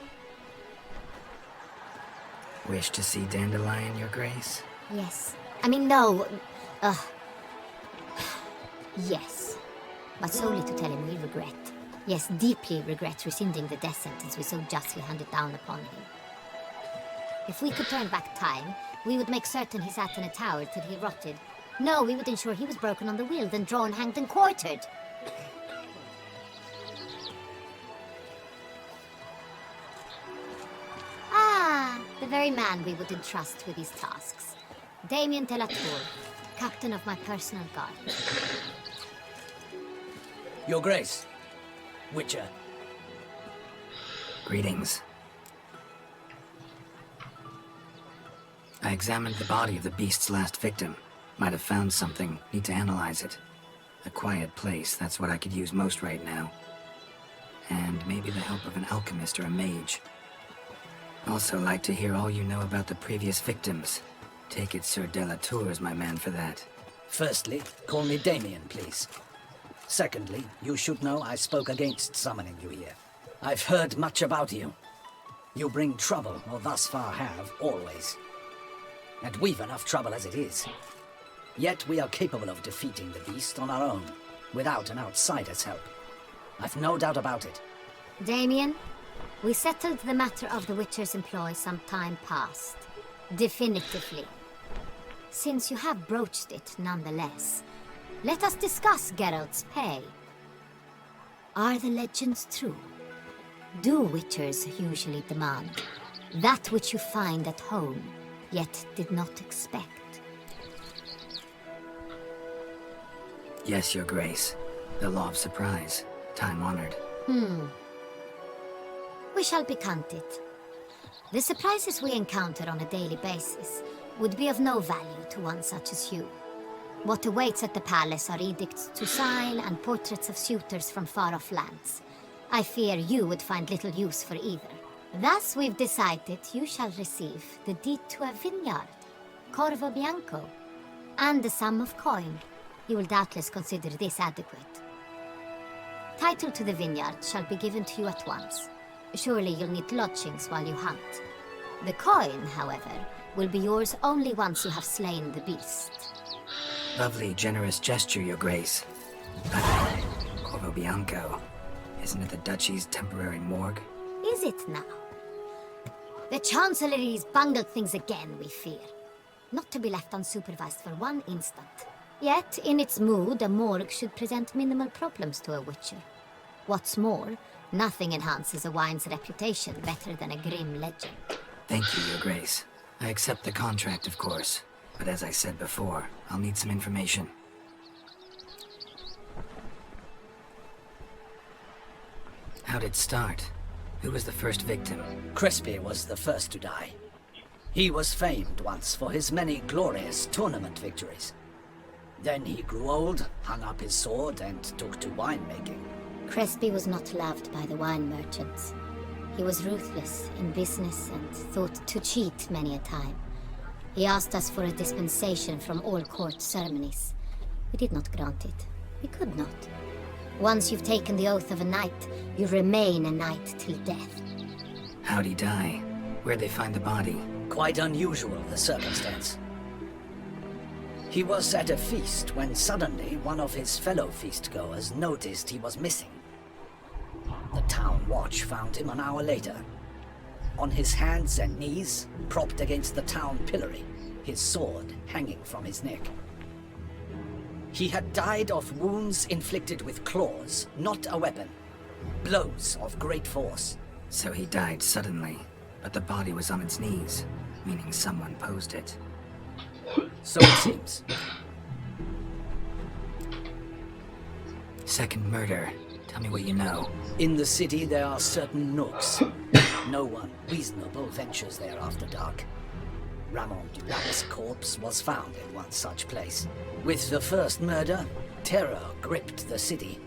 [SPEAKER 4] Wish to see Dandelion, Your Grace?
[SPEAKER 5] Yes. I mean, no. Yes. But solely to tell him we regret. Yes, deeply regrets rescinding the death sentence we so justly handed down upon him. If we could turn back time, we would make certain he sat in a tower till he rotted. No, we would ensure he was broken on the wheel, then drawn, hanged, and quartered. Ah, the very man we would entrust with these tasks. Damien de la Tour, captain of my personal guard.
[SPEAKER 7] Your Grace. Witcher.
[SPEAKER 4] Greetings. I examined the body of the beast's last victim. Might have found something. Need to analyze it. A quiet place, that's what I could use most right now. And maybe the help of an alchemist or a mage. Also like to hear all you know about the previous victims. Take it Sir de la Tour is my man for that.
[SPEAKER 7] Firstly, call me Damien, please. Secondly, you should know I spoke against summoning you here. I've heard much about you. You bring trouble, or thus far have, always. And we've enough trouble as it is. Yet we are capable of defeating the beast on our own, without an outsider's help. I've no doubt about it.
[SPEAKER 5] Damien, we settled the matter of the Witcher's employ some time past. Definitively. Since you have broached it nonetheless, let us discuss Geralt's pay. Are the legends true? Do Witchers usually demand that which you find at home, yet did not expect?
[SPEAKER 4] Yes, Your Grace. The law of surprise. Time-honored.
[SPEAKER 5] We shall be counted. The surprises we encounter on a daily basis would be of no value to one such as you. What awaits at the palace are edicts to sign and portraits of suitors from far-off lands. I fear you would find little use for either. Thus we've decided you shall receive the deed to a vineyard, Corvo Bianco, and the sum of coin. You will doubtless consider this adequate. Title to the vineyard shall be given to you at once. Surely you'll need lodgings while you hunt. The coin, however, will be yours only once you have slain the beast.
[SPEAKER 4] Lovely, generous gesture, Your Grace. But Corvo Bianco, isn't it the Duchy's temporary morgue?
[SPEAKER 5] Is it now? The Chancellery's bungled things again, we fear. Not to be left unsupervised for one instant. Yet, in its mood, a morgue should present minimal problems to a Witcher. What's more, nothing enhances a wine's reputation better than a grim legend.
[SPEAKER 4] Thank you, Your Grace. I accept the contract, of course. But as I said before, I'll need some information. How'd it start? Who was the first victim?
[SPEAKER 7] Crespi was the first to die. He was famed once for his many glorious tournament victories. Then he grew old, hung up his sword, and took to winemaking.
[SPEAKER 5] Crespi was not loved by the wine merchants. He was ruthless in business and thought to cheat many a time. He asked us for a dispensation from all court ceremonies. We did not grant it. We could not. Once you've taken the oath of a knight, you remain a knight till death.
[SPEAKER 4] How'd he die? Where'd they find the body?
[SPEAKER 7] Quite unusual, the circumstance. He was at a feast when suddenly one of his fellow feastgoers noticed he was missing. The town watch found him an hour later. On his hands and knees, propped against the town pillory, his sword hanging from his neck. He had died of wounds inflicted with claws, not a weapon. Blows of great force.
[SPEAKER 4] So he died suddenly, but the body was on its knees, meaning someone posed it.
[SPEAKER 7] So it seems.
[SPEAKER 4] Second murder. Tell me what you know.
[SPEAKER 7] In the city there are certain nooks. No one reasonable ventures there after dark. Ramon Dulac's corpse was found in one such place. With the first murder, terror gripped the city.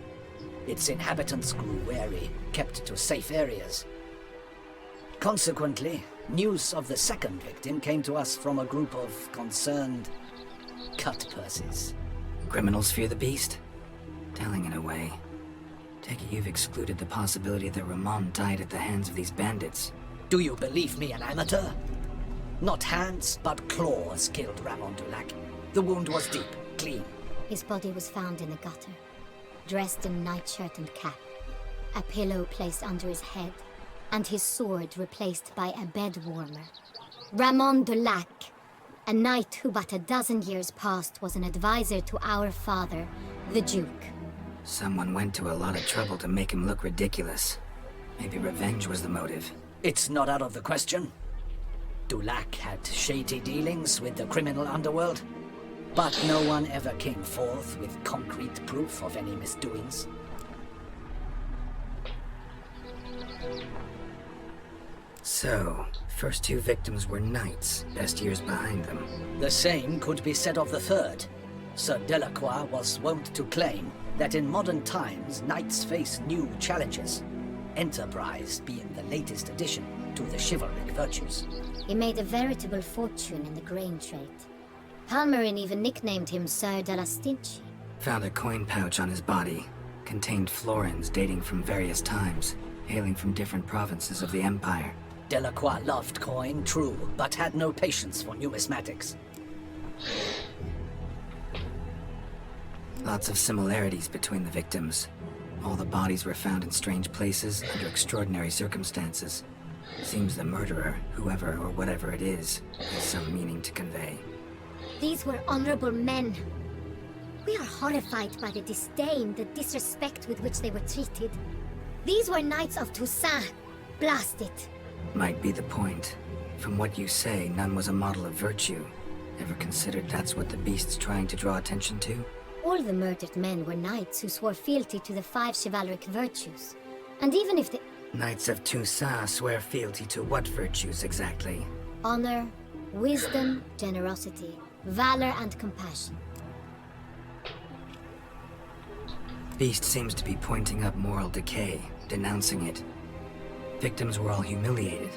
[SPEAKER 7] Its inhabitants grew wary, kept to safe areas. Consequently, news of the second victim came to us from a group of concerned cut-purses.
[SPEAKER 4] Criminals fear the beast? Telling in a way. Take it you've excluded the possibility that Ramon died at the hands of these bandits.
[SPEAKER 7] Do you believe me an amateur? Not hands, but claws killed Ramon Dulac. The wound was deep, clean.
[SPEAKER 5] His body was found in the gutter, dressed in nightshirt and cap. a pillow placed under his head, and his sword replaced by a bed warmer. Ramon de Lac, a knight who but a dozen years past was an advisor to our father, the Duke.
[SPEAKER 4] Someone went to a lot of trouble to make him look ridiculous. Maybe revenge was the motive.
[SPEAKER 2] It's not out of the question. Dulac had shady dealings with the criminal underworld, but no one ever came forth with concrete proof of any misdoings.
[SPEAKER 4] So, first two victims were knights, best years behind them.
[SPEAKER 2] The same could be said of the third. Sir Delacroix was wont to claim that in modern times knights face new challenges, enterprise being the latest addition to the chivalric virtues.
[SPEAKER 5] He made a veritable fortune in the grain trade. Palmerin even nicknamed him Sir de la Stinchi.
[SPEAKER 4] Found a coin pouch on his body. Contained florins dating from various times, hailing from different provinces of the Empire.
[SPEAKER 2] Delacroix loved coin, true, but had no patience for numismatics.
[SPEAKER 4] Lots of similarities between the victims. All the bodies were found in strange places, under extraordinary circumstances. Seems the murderer, whoever or whatever it is, has some meaning to convey.
[SPEAKER 5] These were honorable men. We are horrified by the disdain, the disrespect with which they were treated. These were knights of Toussaint. Blast it.
[SPEAKER 4] Might be the point. From what you say, none was a model of virtue. Ever considered that's what the beast's trying to draw attention to?
[SPEAKER 5] All the murdered men were knights who swore fealty to the 5 chivalric virtues. And even if the
[SPEAKER 4] Knights of Toussaint swear fealty to what virtues exactly?
[SPEAKER 5] honor, wisdom, generosity, valor, and compassion.
[SPEAKER 4] Beast seems to be pointing up moral decay, denouncing it. Victims were all humiliated.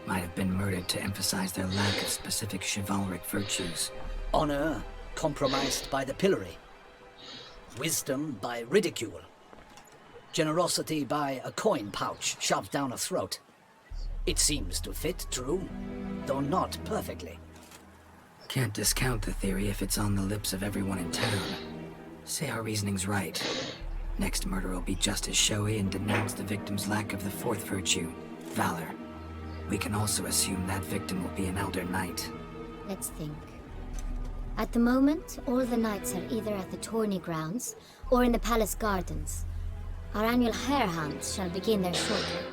[SPEAKER 4] Might have been murdered to emphasize their lack of specific chivalric virtues.
[SPEAKER 2] Honor compromised by the pillory. Wisdom by ridicule. Generosity by a coin pouch shoved down a throat. It seems to fit, true, though not perfectly.
[SPEAKER 4] Can't discount the theory if it's on the lips of everyone in town. Say our reasoning's right. Next murder will be just as showy and denounce the victim's lack of the 4th virtue, valor. We can also assume that victim will be an elder knight.
[SPEAKER 5] Let's think. At the moment, all the knights are either at the tourney grounds or in the palace gardens. Our annual hare hunts shall begin there shortly.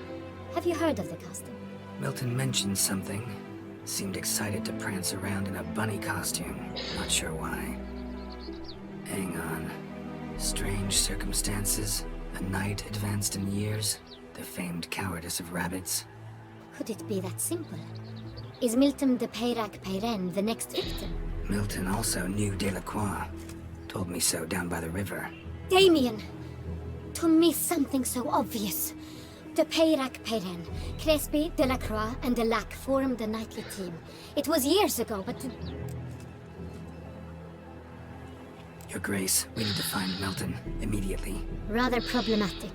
[SPEAKER 5] Have you heard of the custom?
[SPEAKER 4] Milton mentioned something. Seemed excited to prance around in a bunny costume. Not sure why. Hang on. Strange circumstances. A knight advanced in years. The famed cowardice of rabbits.
[SPEAKER 5] Could it be that simple? Is Milton de Peyrac-Peyren the next victim?
[SPEAKER 4] Milton also knew Delacroix. Told me so down by the river.
[SPEAKER 5] Damien! To miss something so obvious. De Peyrac-Peyren, Crespi, Delacroix, and Delac formed a knightly team. It was years ago, but...
[SPEAKER 4] Your Grace, we need to find Milton, immediately.
[SPEAKER 5] Rather problematic.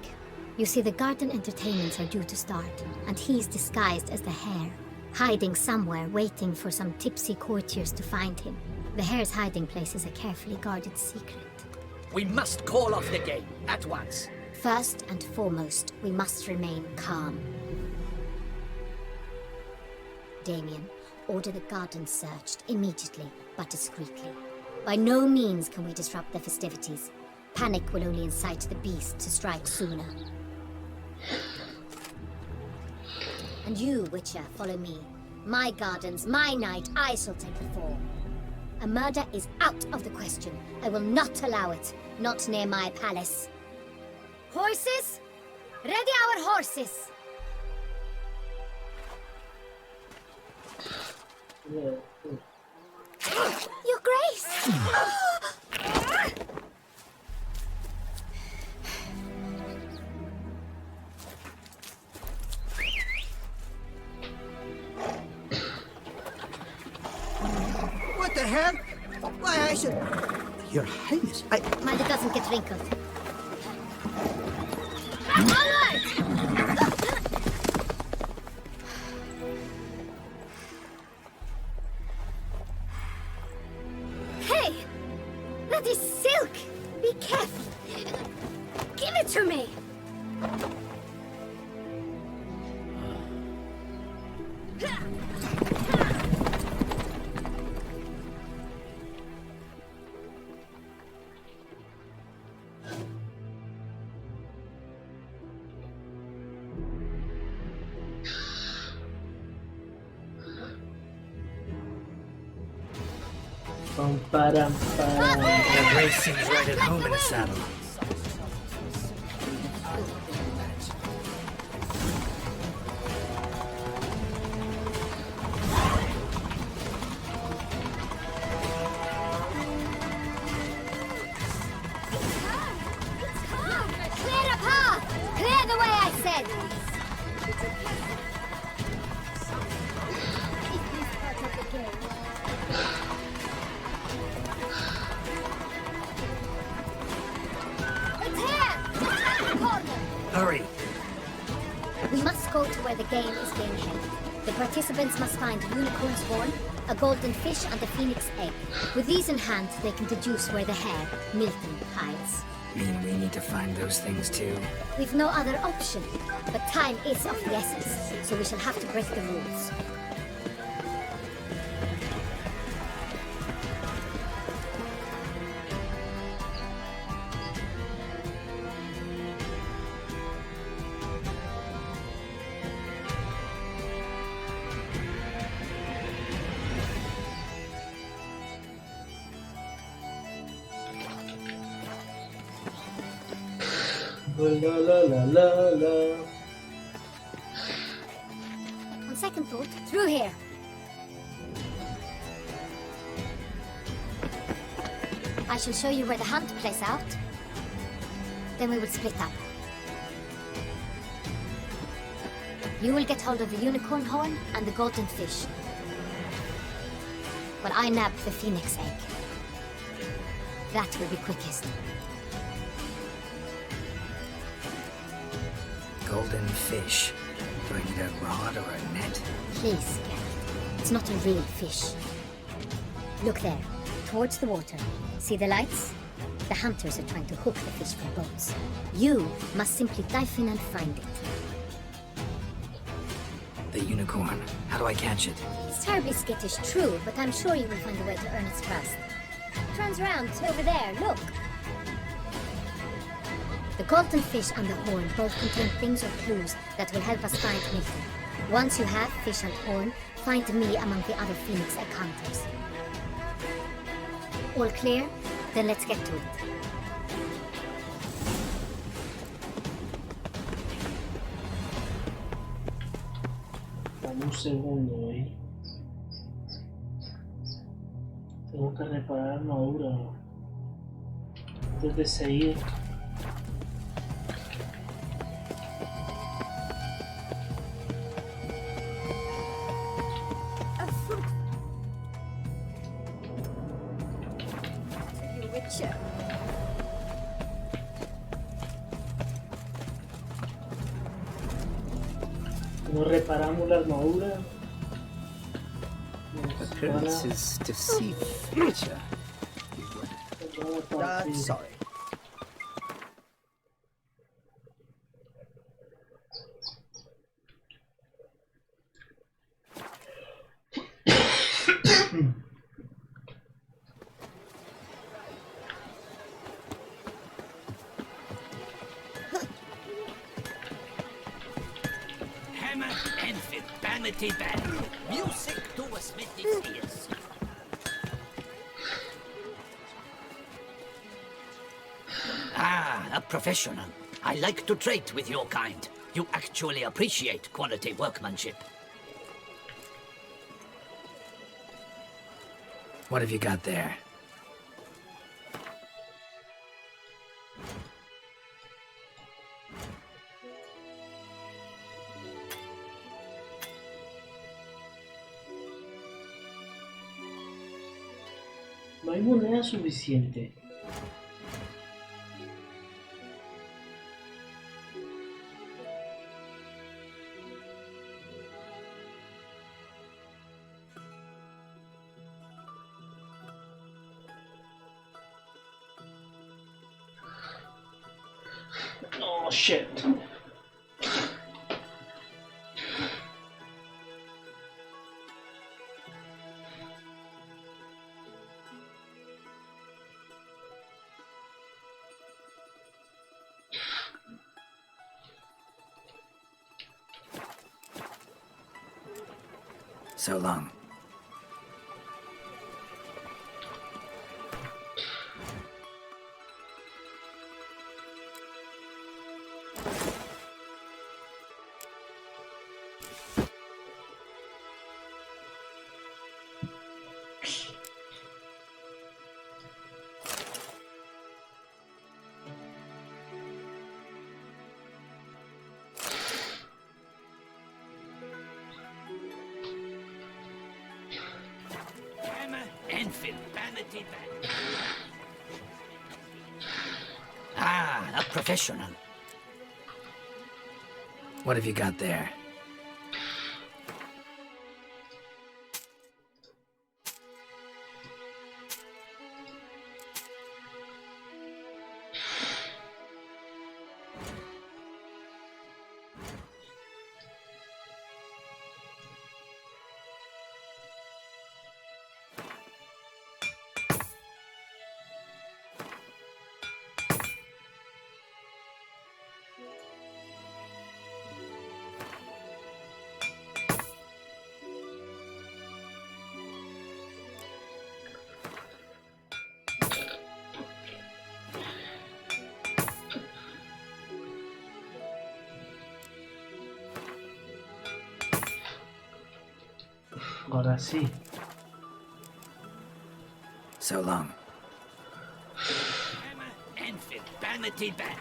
[SPEAKER 5] You see, the garden entertainments are due to start, and he's disguised as the hare, hiding somewhere, waiting for some tipsy courtiers to find him. The hare's hiding place is a carefully guarded secret.
[SPEAKER 2] We must call off the game, at once.
[SPEAKER 5] First and foremost, we must remain calm. Damien, order the garden searched immediately, but discreetly. By no means can we disrupt the festivities. Panic will only incite the beast to strike sooner. And you, Witcher, follow me. My gardens, my night, I shall take the fall. A murder is out of the question. I will not allow it. Not near my palace. Horses? Ready our horses! Your Grace!
[SPEAKER 6] What the hell? Why, I should... Your Highness,
[SPEAKER 5] Mind it doesn't get wrinkled. Onward! Hey! That is silk! Be careful! Give it to me!
[SPEAKER 1] Pam, param, pam.
[SPEAKER 4] That race seems right at home in a saddle.
[SPEAKER 5] Clear a path! Clear the way, I said! It's here! Attack the corner!
[SPEAKER 4] Hurry!
[SPEAKER 5] We must go to where the game is being held. The participants must find a unicorn's horn, a golden fish, and a phoenix egg. With these in hand, they can deduce where the hare, Milton, hides.
[SPEAKER 4] Mean we need to find those things too?
[SPEAKER 5] We've no other option, but time is of the essence, so we shall have to break the rules.
[SPEAKER 1] La la la la la.
[SPEAKER 5] On second thought, through here. I shall show you where the hunt plays out. Then we will split up. You will get hold of the unicorn horn and the golden fish. While I nab the phoenix egg. That will be quickest.
[SPEAKER 4] Golden fish. Do I need a rod or a net?
[SPEAKER 5] Please, Geralt. It's not a real fish. Look there, towards the water. See the lights? The hunters are trying to hook the fish from boats. You must simply dive in and find it.
[SPEAKER 4] The unicorn. How do I catch it?
[SPEAKER 5] It's terribly skittish, true, but I'm sure you will find a way to earn its trust. Turns around, over there, look! The golden fish and the horn both contain things or clues that will help us find Milton. Once you have fish and horn, find me among the other phoenix egg hunters. All clear? Then let's get to it.
[SPEAKER 1] Dame un segundo, Tengo que reparar armadura antes de seguir. No reparamos la armadura.
[SPEAKER 7] Appearances deceive future. Sorry.
[SPEAKER 3] Hammer and fit vanity band. Music to a smithy's ears. Ah, a professional. I like to trade with your kind. You actually appreciate quality workmanship.
[SPEAKER 4] What have you got there?
[SPEAKER 1] No hay moneda suficiente. No. Oh shit.
[SPEAKER 4] So long.
[SPEAKER 7] Ah, a professional.
[SPEAKER 4] What have you got there?
[SPEAKER 1] Ahora sí.
[SPEAKER 4] So long.
[SPEAKER 7] Enfant vanity bag.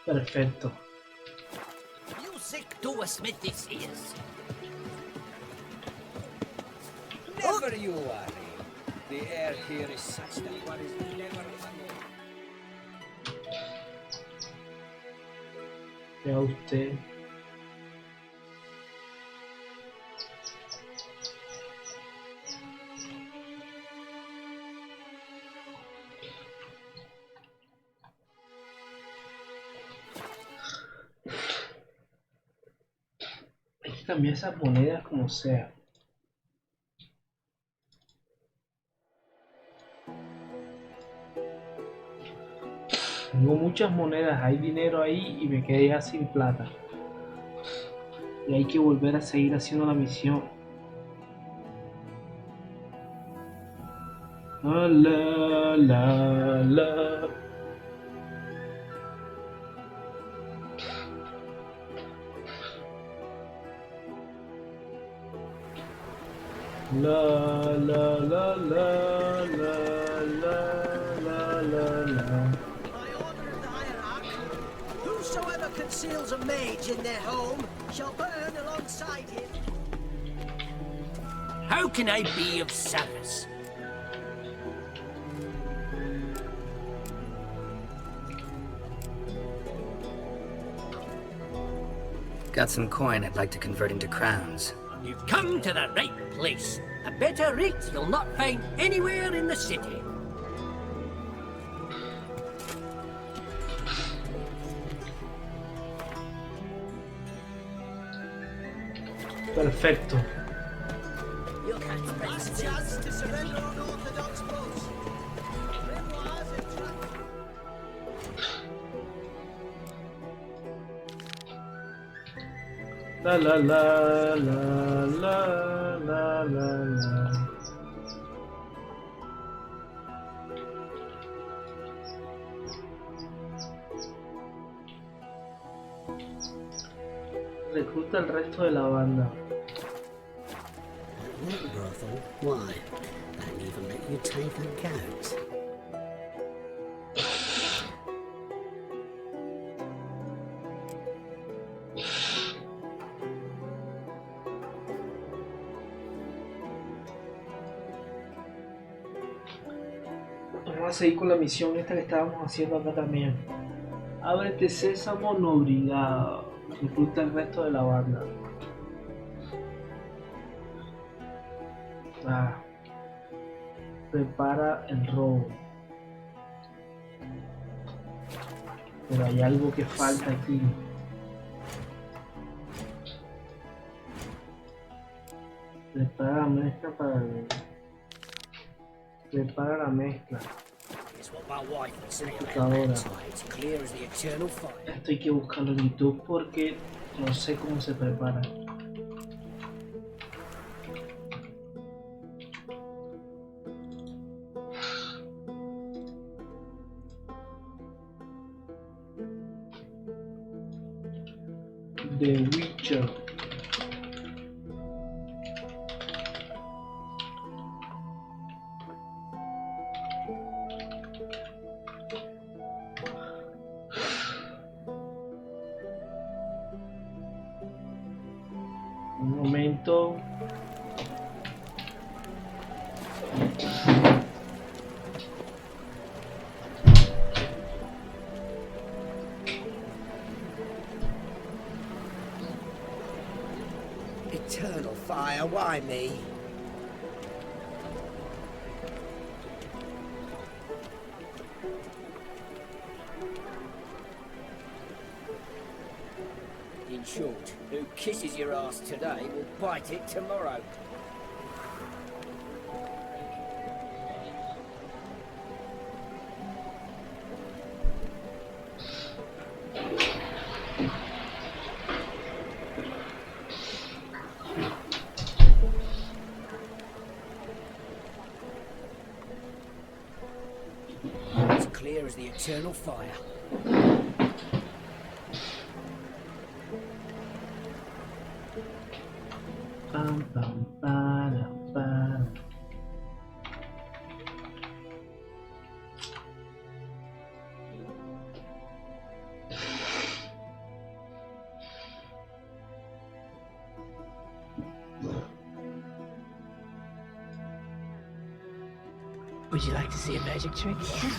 [SPEAKER 1] Perfecto.
[SPEAKER 7] Music to a smithy's ears. Never you worry. The air here is such that one is never alone.
[SPEAKER 1] Ya usted. Hay que cambiar esas monedas como sea. Tengo muchas monedas, hay dinero ahí y me quedé ya sin plata. Y hay que volver a seguir haciendo la misión. La la la la. La la la la la la la la.
[SPEAKER 6] By order of the hierarch, whosoever conceals a mage in their home shall burn alongside him.
[SPEAKER 10] How can I be of service?
[SPEAKER 4] Got some coin I'd like to convert into crowns.
[SPEAKER 10] You've come to the right place. A better rate you'll not find anywhere in the city.
[SPEAKER 1] Perfecto.
[SPEAKER 6] You can't last chance to surrender on orthodox boats. Memoirs and
[SPEAKER 1] La la la la la la la la. Recluta al resto de la banda.
[SPEAKER 7] brothel. Why? They'll even let you take a goat.
[SPEAKER 1] Vamos a seguir con la misión esta que estábamos haciendo acá también. Ábrete sésamo, no obligado. Recluta el resto de la banda. Prepara el robo. Pero hay algo que falta aquí. Prepara la mezcla para el... Prepara la mezcla. Computadora. Esto hay que buscarlo en YouTube porque no sé cómo se prepara. The Witcher. Un momento.
[SPEAKER 9] Eternal fire, why me?
[SPEAKER 10] In short, who kisses your ass today will bite it tomorrow. It's clear as the eternal fire.
[SPEAKER 1] Pam, pam, para, para.
[SPEAKER 10] Would you like to see a magic trick?
[SPEAKER 11] Yeah.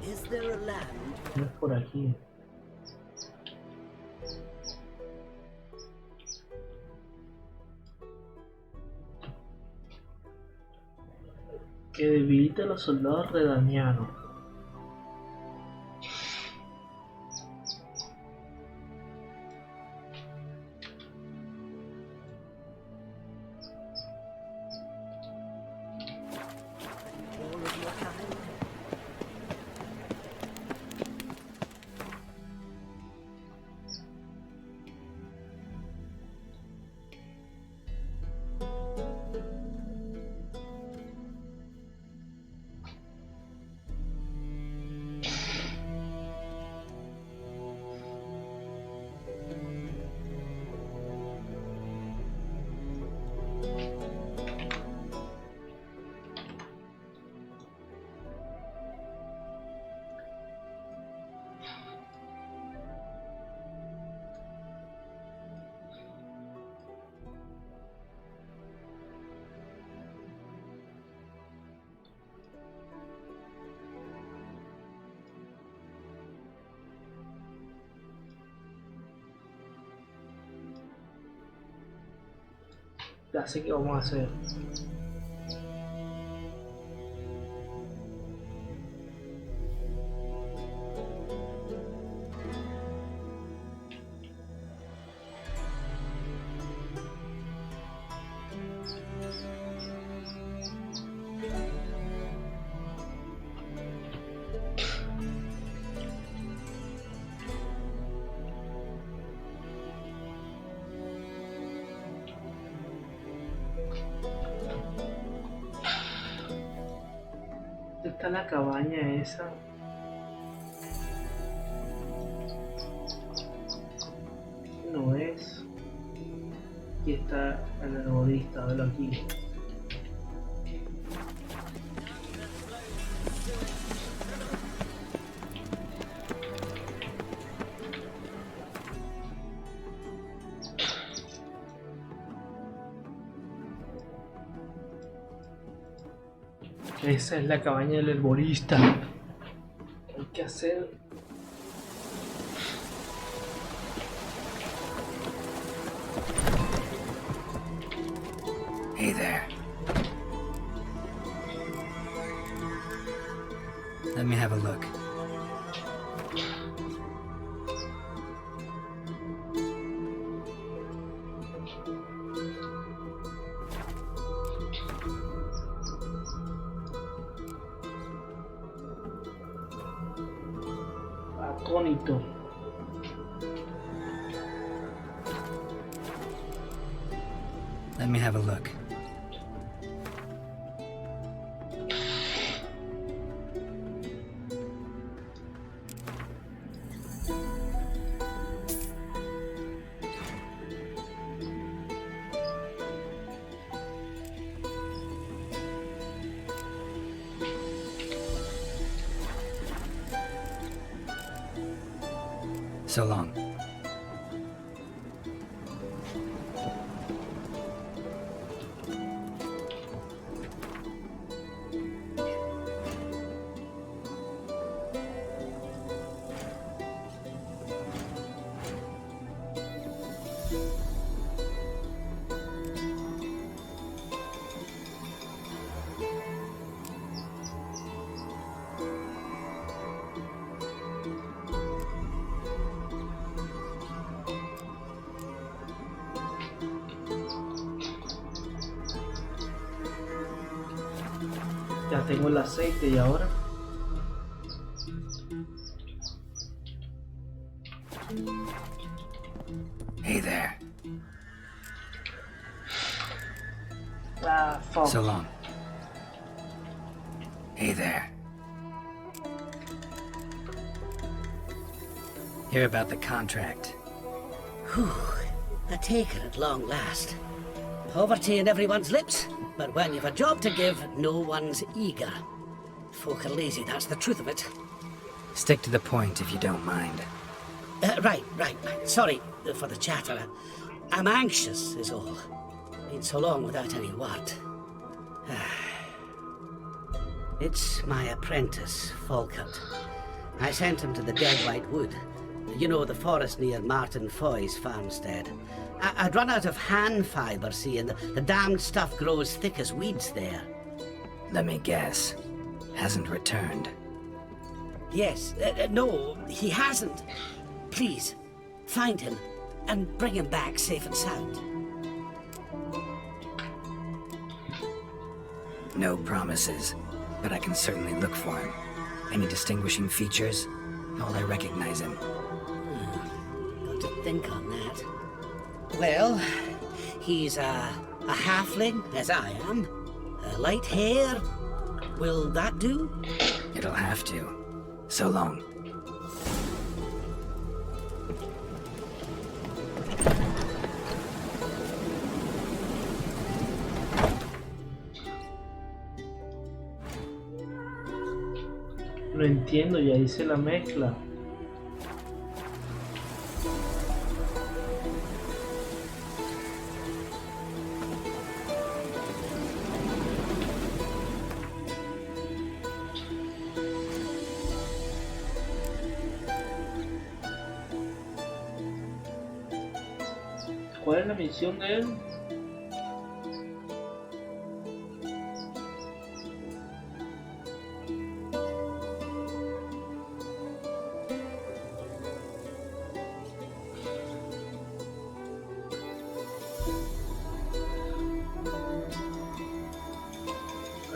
[SPEAKER 6] Is there a land?
[SPEAKER 1] No es por aquí. Que debilita a los soldados redanianos. Ya sé qué vamos a hacer. Está la cabaña esa. No es. Aquí está el herborista, velo aquí. Esa es la cabaña del herborista. Hay que hacer.
[SPEAKER 4] Hey there. Let me have a look.
[SPEAKER 1] Atónito.
[SPEAKER 4] Let me have a look. So long.
[SPEAKER 1] Ya tengo el aceite y ahora.
[SPEAKER 4] Hey there.
[SPEAKER 1] Ah, fuck.
[SPEAKER 4] So long. Hey there. Hear about the contract.
[SPEAKER 7] Whew, a taker at long last. Poverty in everyone's lips, but when you've a job to give, no one's eager. Folk are lazy, that's the truth of it.
[SPEAKER 4] Stick to the point if you don't mind.
[SPEAKER 7] Right. Sorry for the chatter. I'm anxious, is all. Been so long without any word. It's my apprentice, Falkert. I sent him to the Dead White Wood. You know, the forest near Martin Foy's farmstead. I'd run out of hand fibre, see, and the damned stuff grows thick as weeds there.
[SPEAKER 4] Let me guess. Hasn't returned.
[SPEAKER 7] Yes, no, he hasn't. Please, find him and bring him back safe and sound.
[SPEAKER 4] No promises, but I can certainly look for him. Any distinguishing features? How will I recognize him?
[SPEAKER 7] Got to think on that. Well, he's a halfling, as I am. Light hair. Will that do?
[SPEAKER 4] It'll have to. So long.
[SPEAKER 1] No entiendo, ya hice la mezcla. ¿Cuál es la misión de él?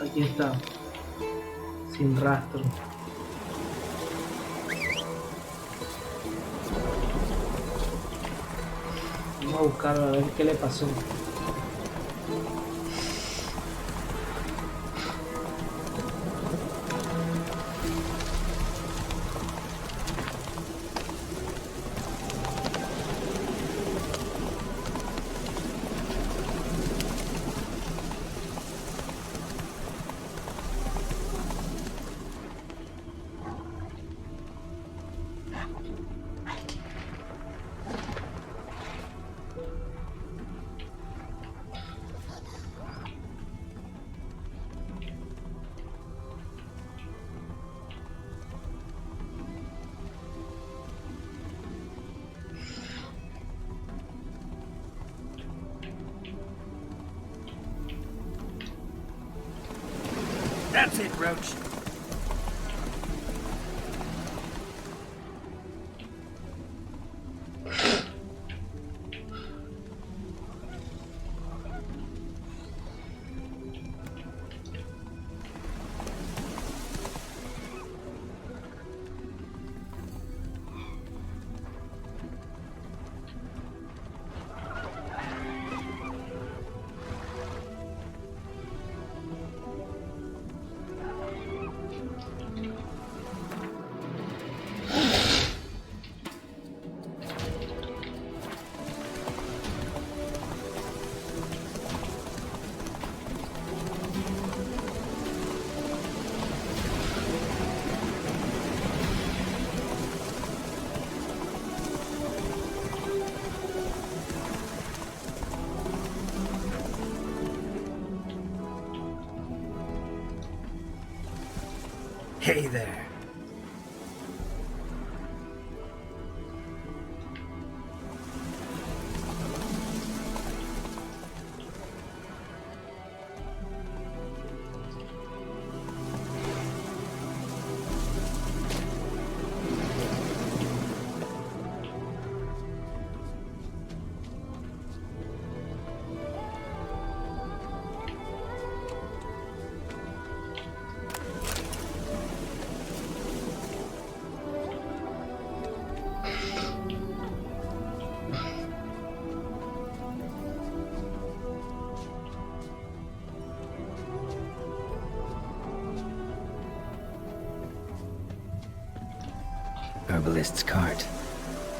[SPEAKER 1] Aquí está, sin rastro. Vamos a buscarlo a ver qué le pasó.
[SPEAKER 3] That's it, Roach.
[SPEAKER 4] Hey there. Herbalist's cart.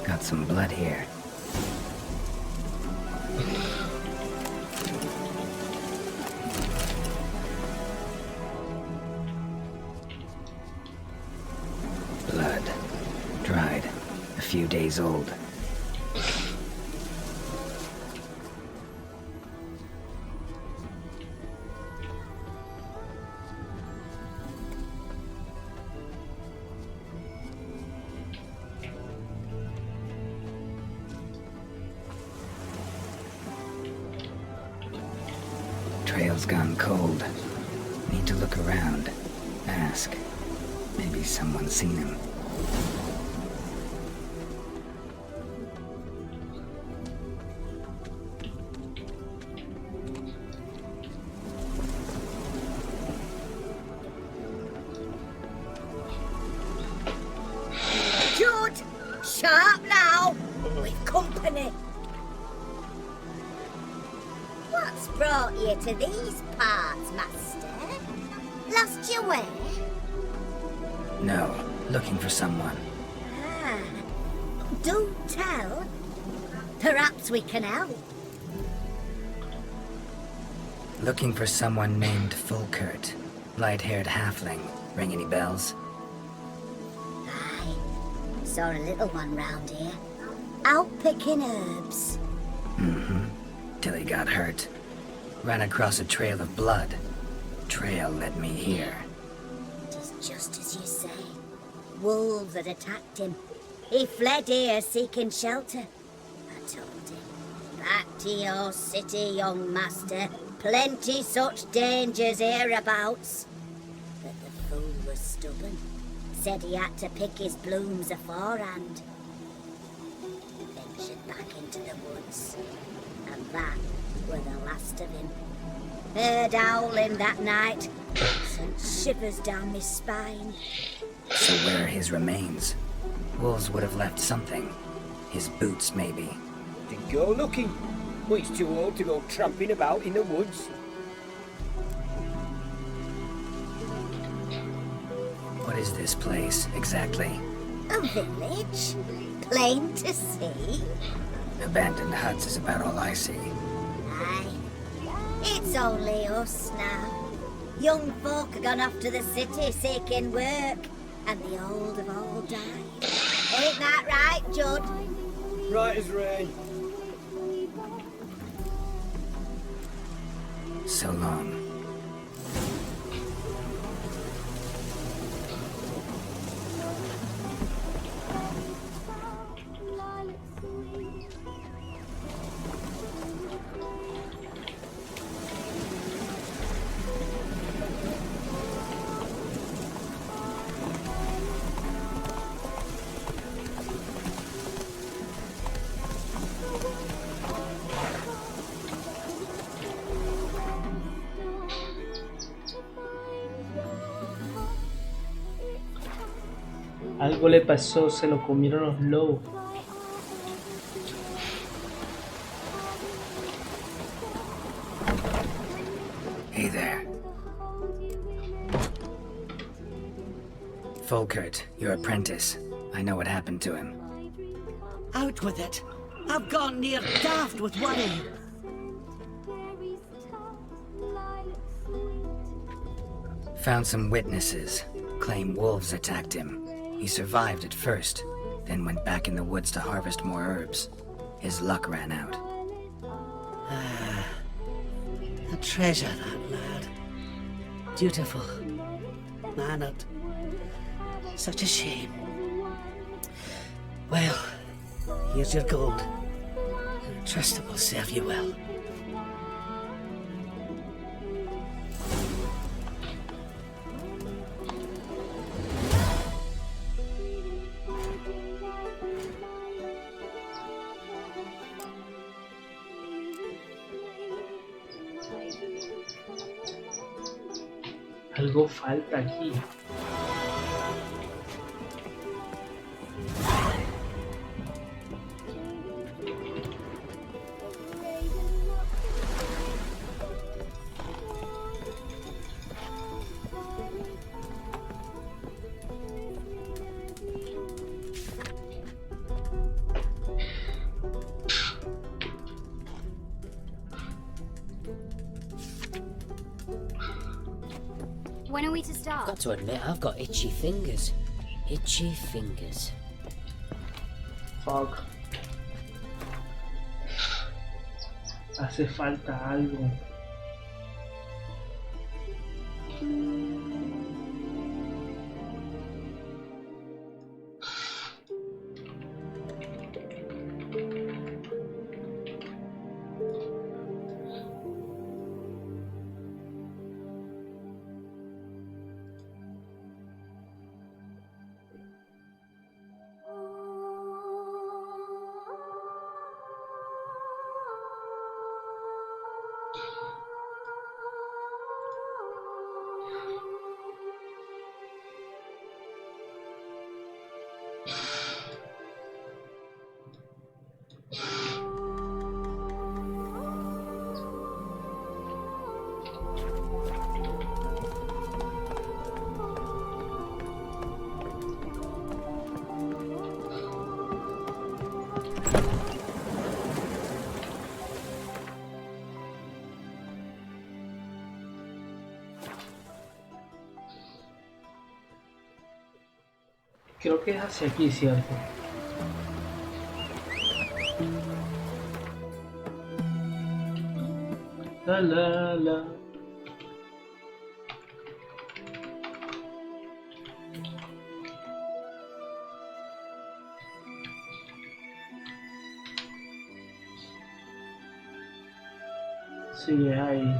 [SPEAKER 4] Got some blood here. Blood. Dried. A few days old. Trail's gone cold. Need to look around. Ask. Maybe someone's seen him.
[SPEAKER 5] Jude! Sharp now! We've company. What's brought you to these parts, Master? Lost your way?
[SPEAKER 4] No, looking for someone.
[SPEAKER 5] Ah, do tell. Perhaps we can help.
[SPEAKER 4] Looking for someone named Fulkert. Light-haired halfling. Ring any bells?
[SPEAKER 5] Aye, saw a little one round here. Out picking herbs.
[SPEAKER 4] Mm-hmm. Till he got hurt. Ran across a trail of blood. Trail led me here.
[SPEAKER 5] It is just as you say. Wolves had attacked him. He fled here seeking shelter. I told him, back to your city, young master. Plenty such dangers hereabouts. But the fool was stubborn. Said he had to pick his blooms aforehand. Ventured back into the woods. And that were the last of him. Heard howling that night. Sent shivers down my spine.
[SPEAKER 4] So where are his remains? Wolves would have left something. His boots, maybe.
[SPEAKER 10] Then go looking. But he's too old to go tramping about in the woods.
[SPEAKER 4] What is this place, exactly?
[SPEAKER 5] A village? Plain to see?
[SPEAKER 4] Abandoned huts is about all I see.
[SPEAKER 5] Aye. It's only us now. Young folk have gone off to the city seeking work, and the old have all died. Ain't that right, Judd?
[SPEAKER 10] Right as rain.
[SPEAKER 4] So long.
[SPEAKER 1] Algo le pasó, se lo comieron los lobos.
[SPEAKER 4] Hey there. Fulkert, your apprentice. I know what happened to him.
[SPEAKER 6] Out with it. I've gone near daft with worry.
[SPEAKER 4] Found some witnesses. Claim wolves attacked him. He survived at first, then went back in the woods to harvest more herbs. His luck ran out.
[SPEAKER 6] A treasure, that lad. Dutiful. Mannered. Such a shame. Well, here's your gold. Trust it will serve you well.
[SPEAKER 1] Algo falta aquí.
[SPEAKER 12] When are we to start?
[SPEAKER 13] I've got to admit, I've got itchy fingers. Itchy fingers.
[SPEAKER 1] Fuck. Hace falta algo. Creo que es hacia aquí, ¿cierto? La la la. Sí, es ahí.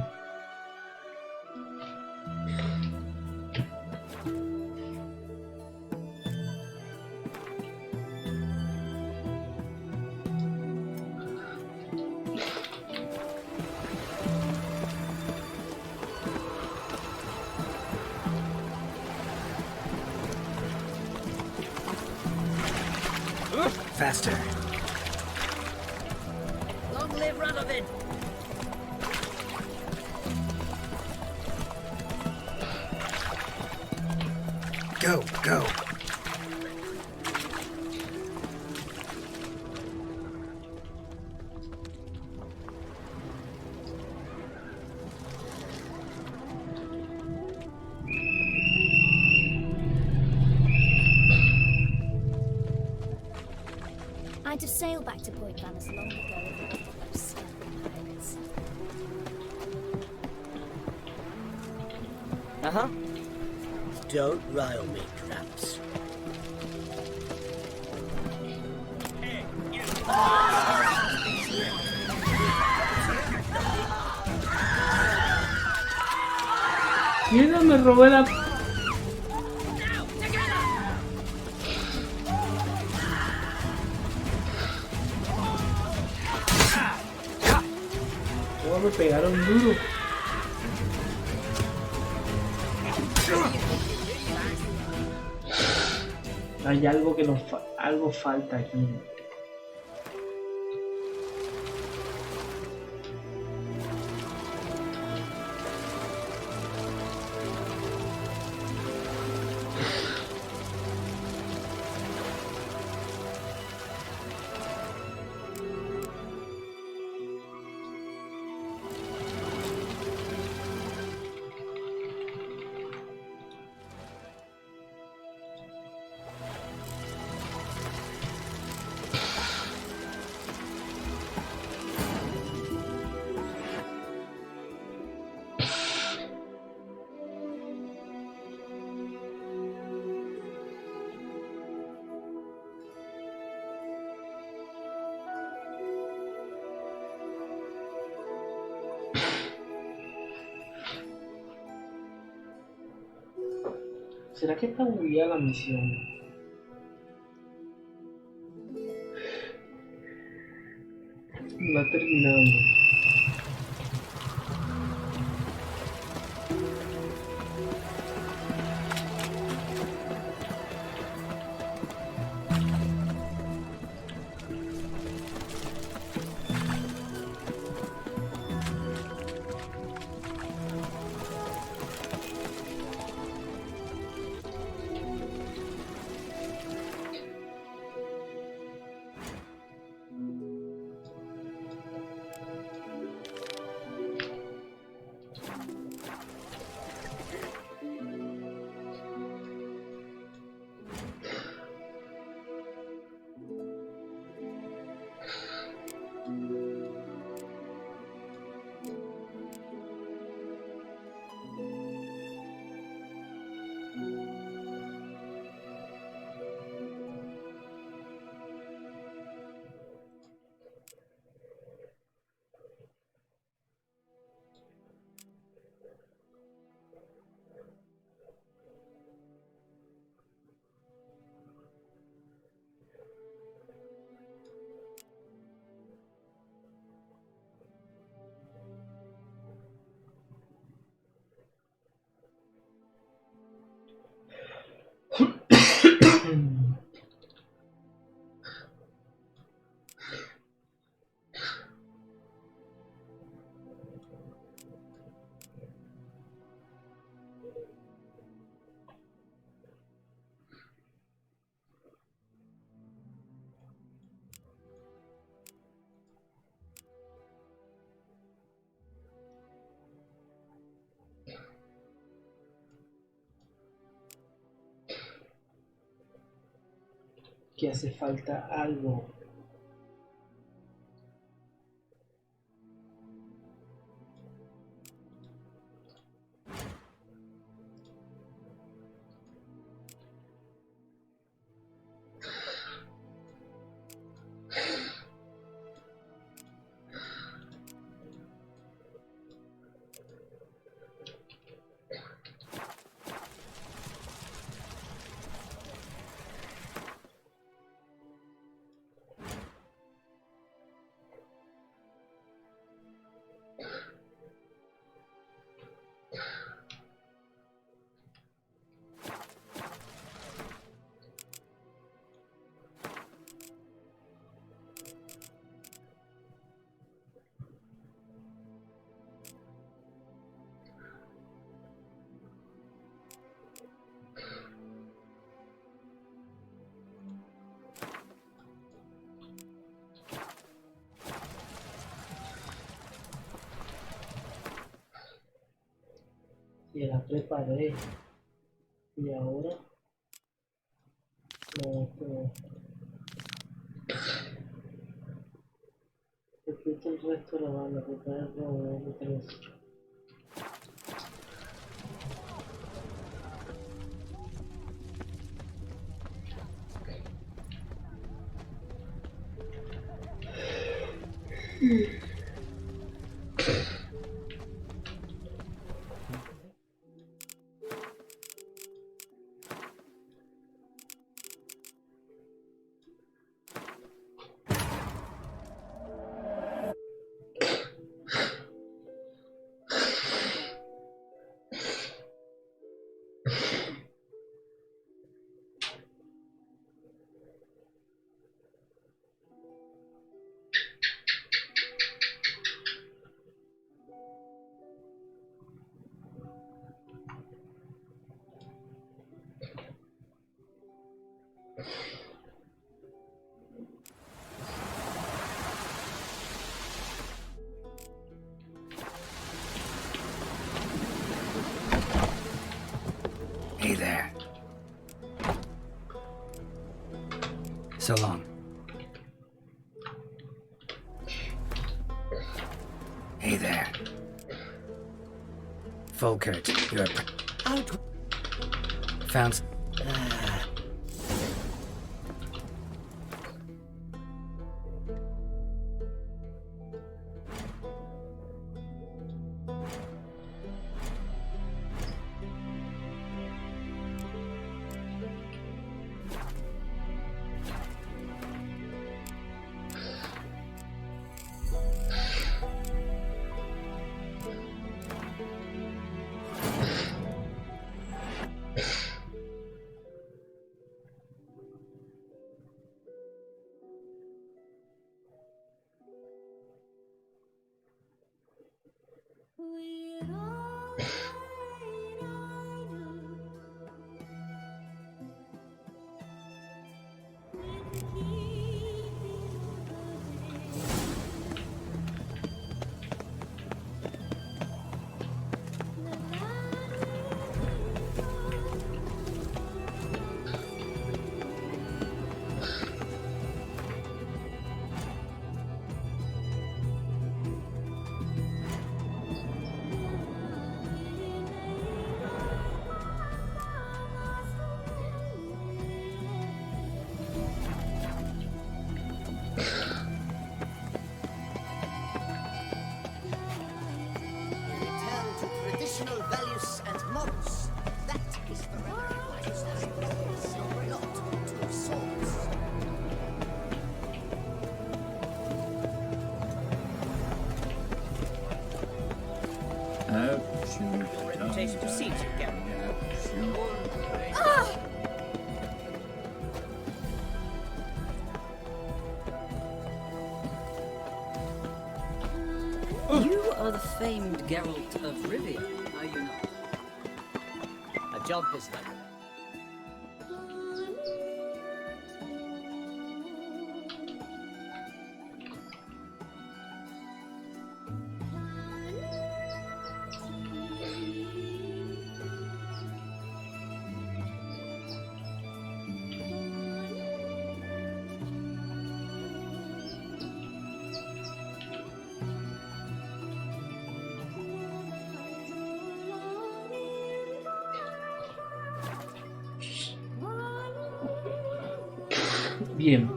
[SPEAKER 4] Faster.
[SPEAKER 6] Long live Radovid!
[SPEAKER 4] Go, go.
[SPEAKER 12] I'd have sailed back to Point Vannis long ago if it wasn't for those scary pirates.
[SPEAKER 6] Uh-huh. Don't rile me, Gramps.
[SPEAKER 1] Mira, me robé la... Oh, me pegaron duro. Hay algo que nos algo falta aquí. ¿Será que está bugueada la misión? No ha terminado. que hace falta algo. Y la preparé. Y ahora no, repito el resto de la banda, preparar el nuevo 3.
[SPEAKER 4] Hey there. So long. Hey there. Volkert, you're
[SPEAKER 7] Out.
[SPEAKER 4] found.
[SPEAKER 7] Return to traditional values and morals. That is forever required time. Not two swords.
[SPEAKER 8] Reputation precedes you, Geralt.
[SPEAKER 2] You are the famed Geralt of Rivia, are you not?
[SPEAKER 8] A job is done.
[SPEAKER 1] Bien.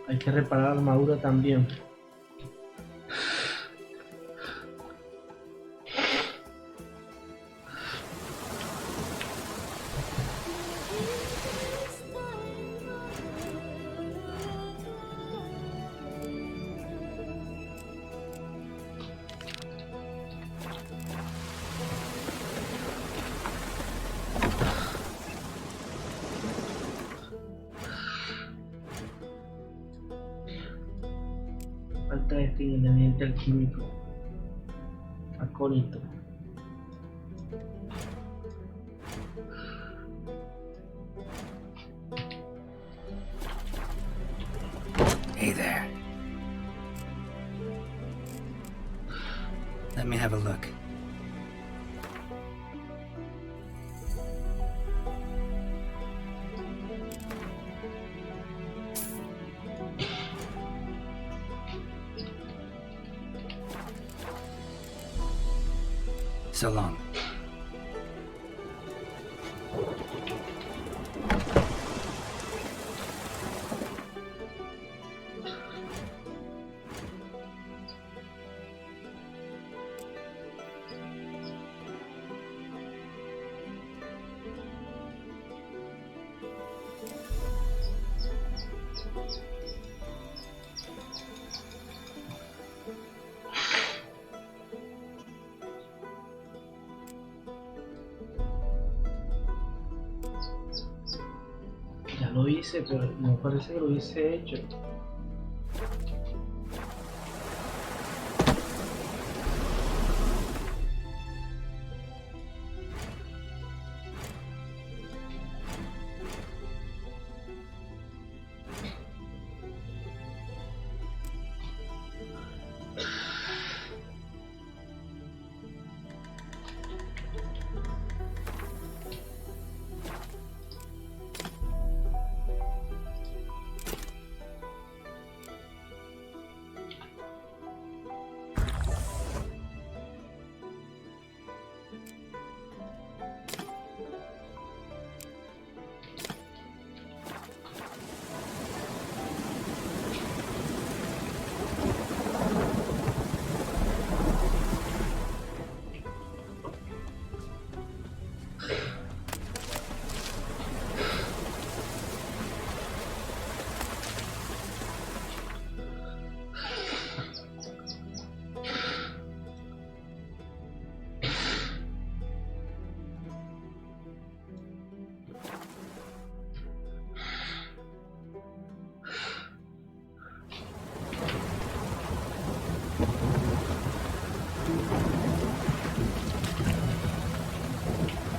[SPEAKER 1] Hay que reparar la armadura también. Falta este ingrediente alquímico. Acónito.
[SPEAKER 4] Hey there. Let me have a look. So long.
[SPEAKER 1] Ya lo hice, pero no parece que lo hubiese hecho.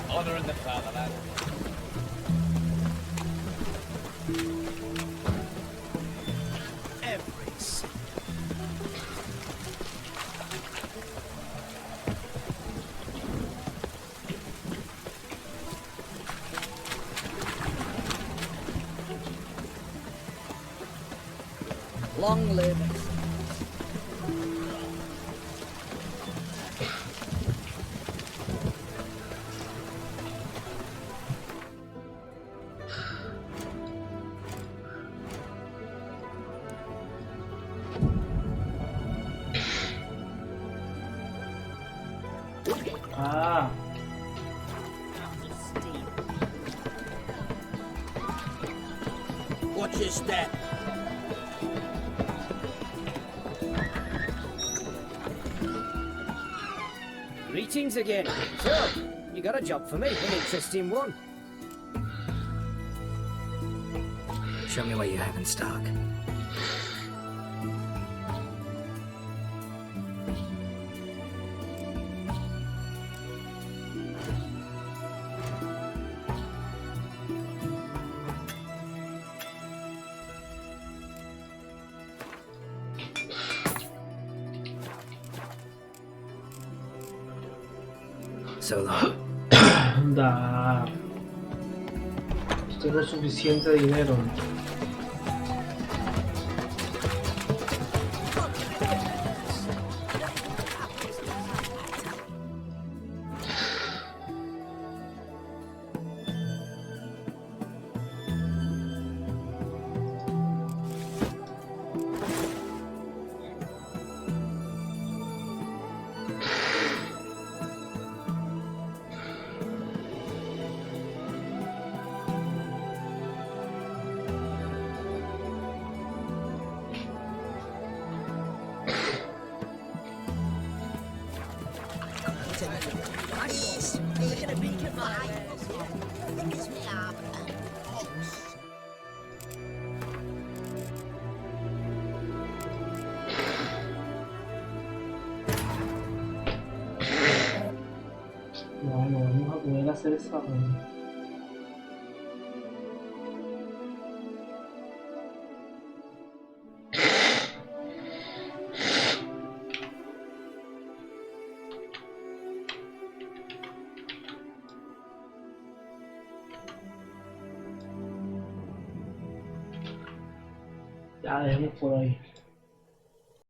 [SPEAKER 10] Honor in the fatherland.
[SPEAKER 6] Every sin.
[SPEAKER 2] Long live.
[SPEAKER 1] Ah,
[SPEAKER 6] Watch your step.
[SPEAKER 14] Greetings again. So, you got a job for me, an interesting one.
[SPEAKER 4] Show me what you have in stock. So long.
[SPEAKER 1] da. Tengo suficiente dinero.
[SPEAKER 6] Please, we're gonna be goodbye. Because we are folks.
[SPEAKER 1] No, no vamos a poder hacer esa ronda. Ya dejemos por ahí.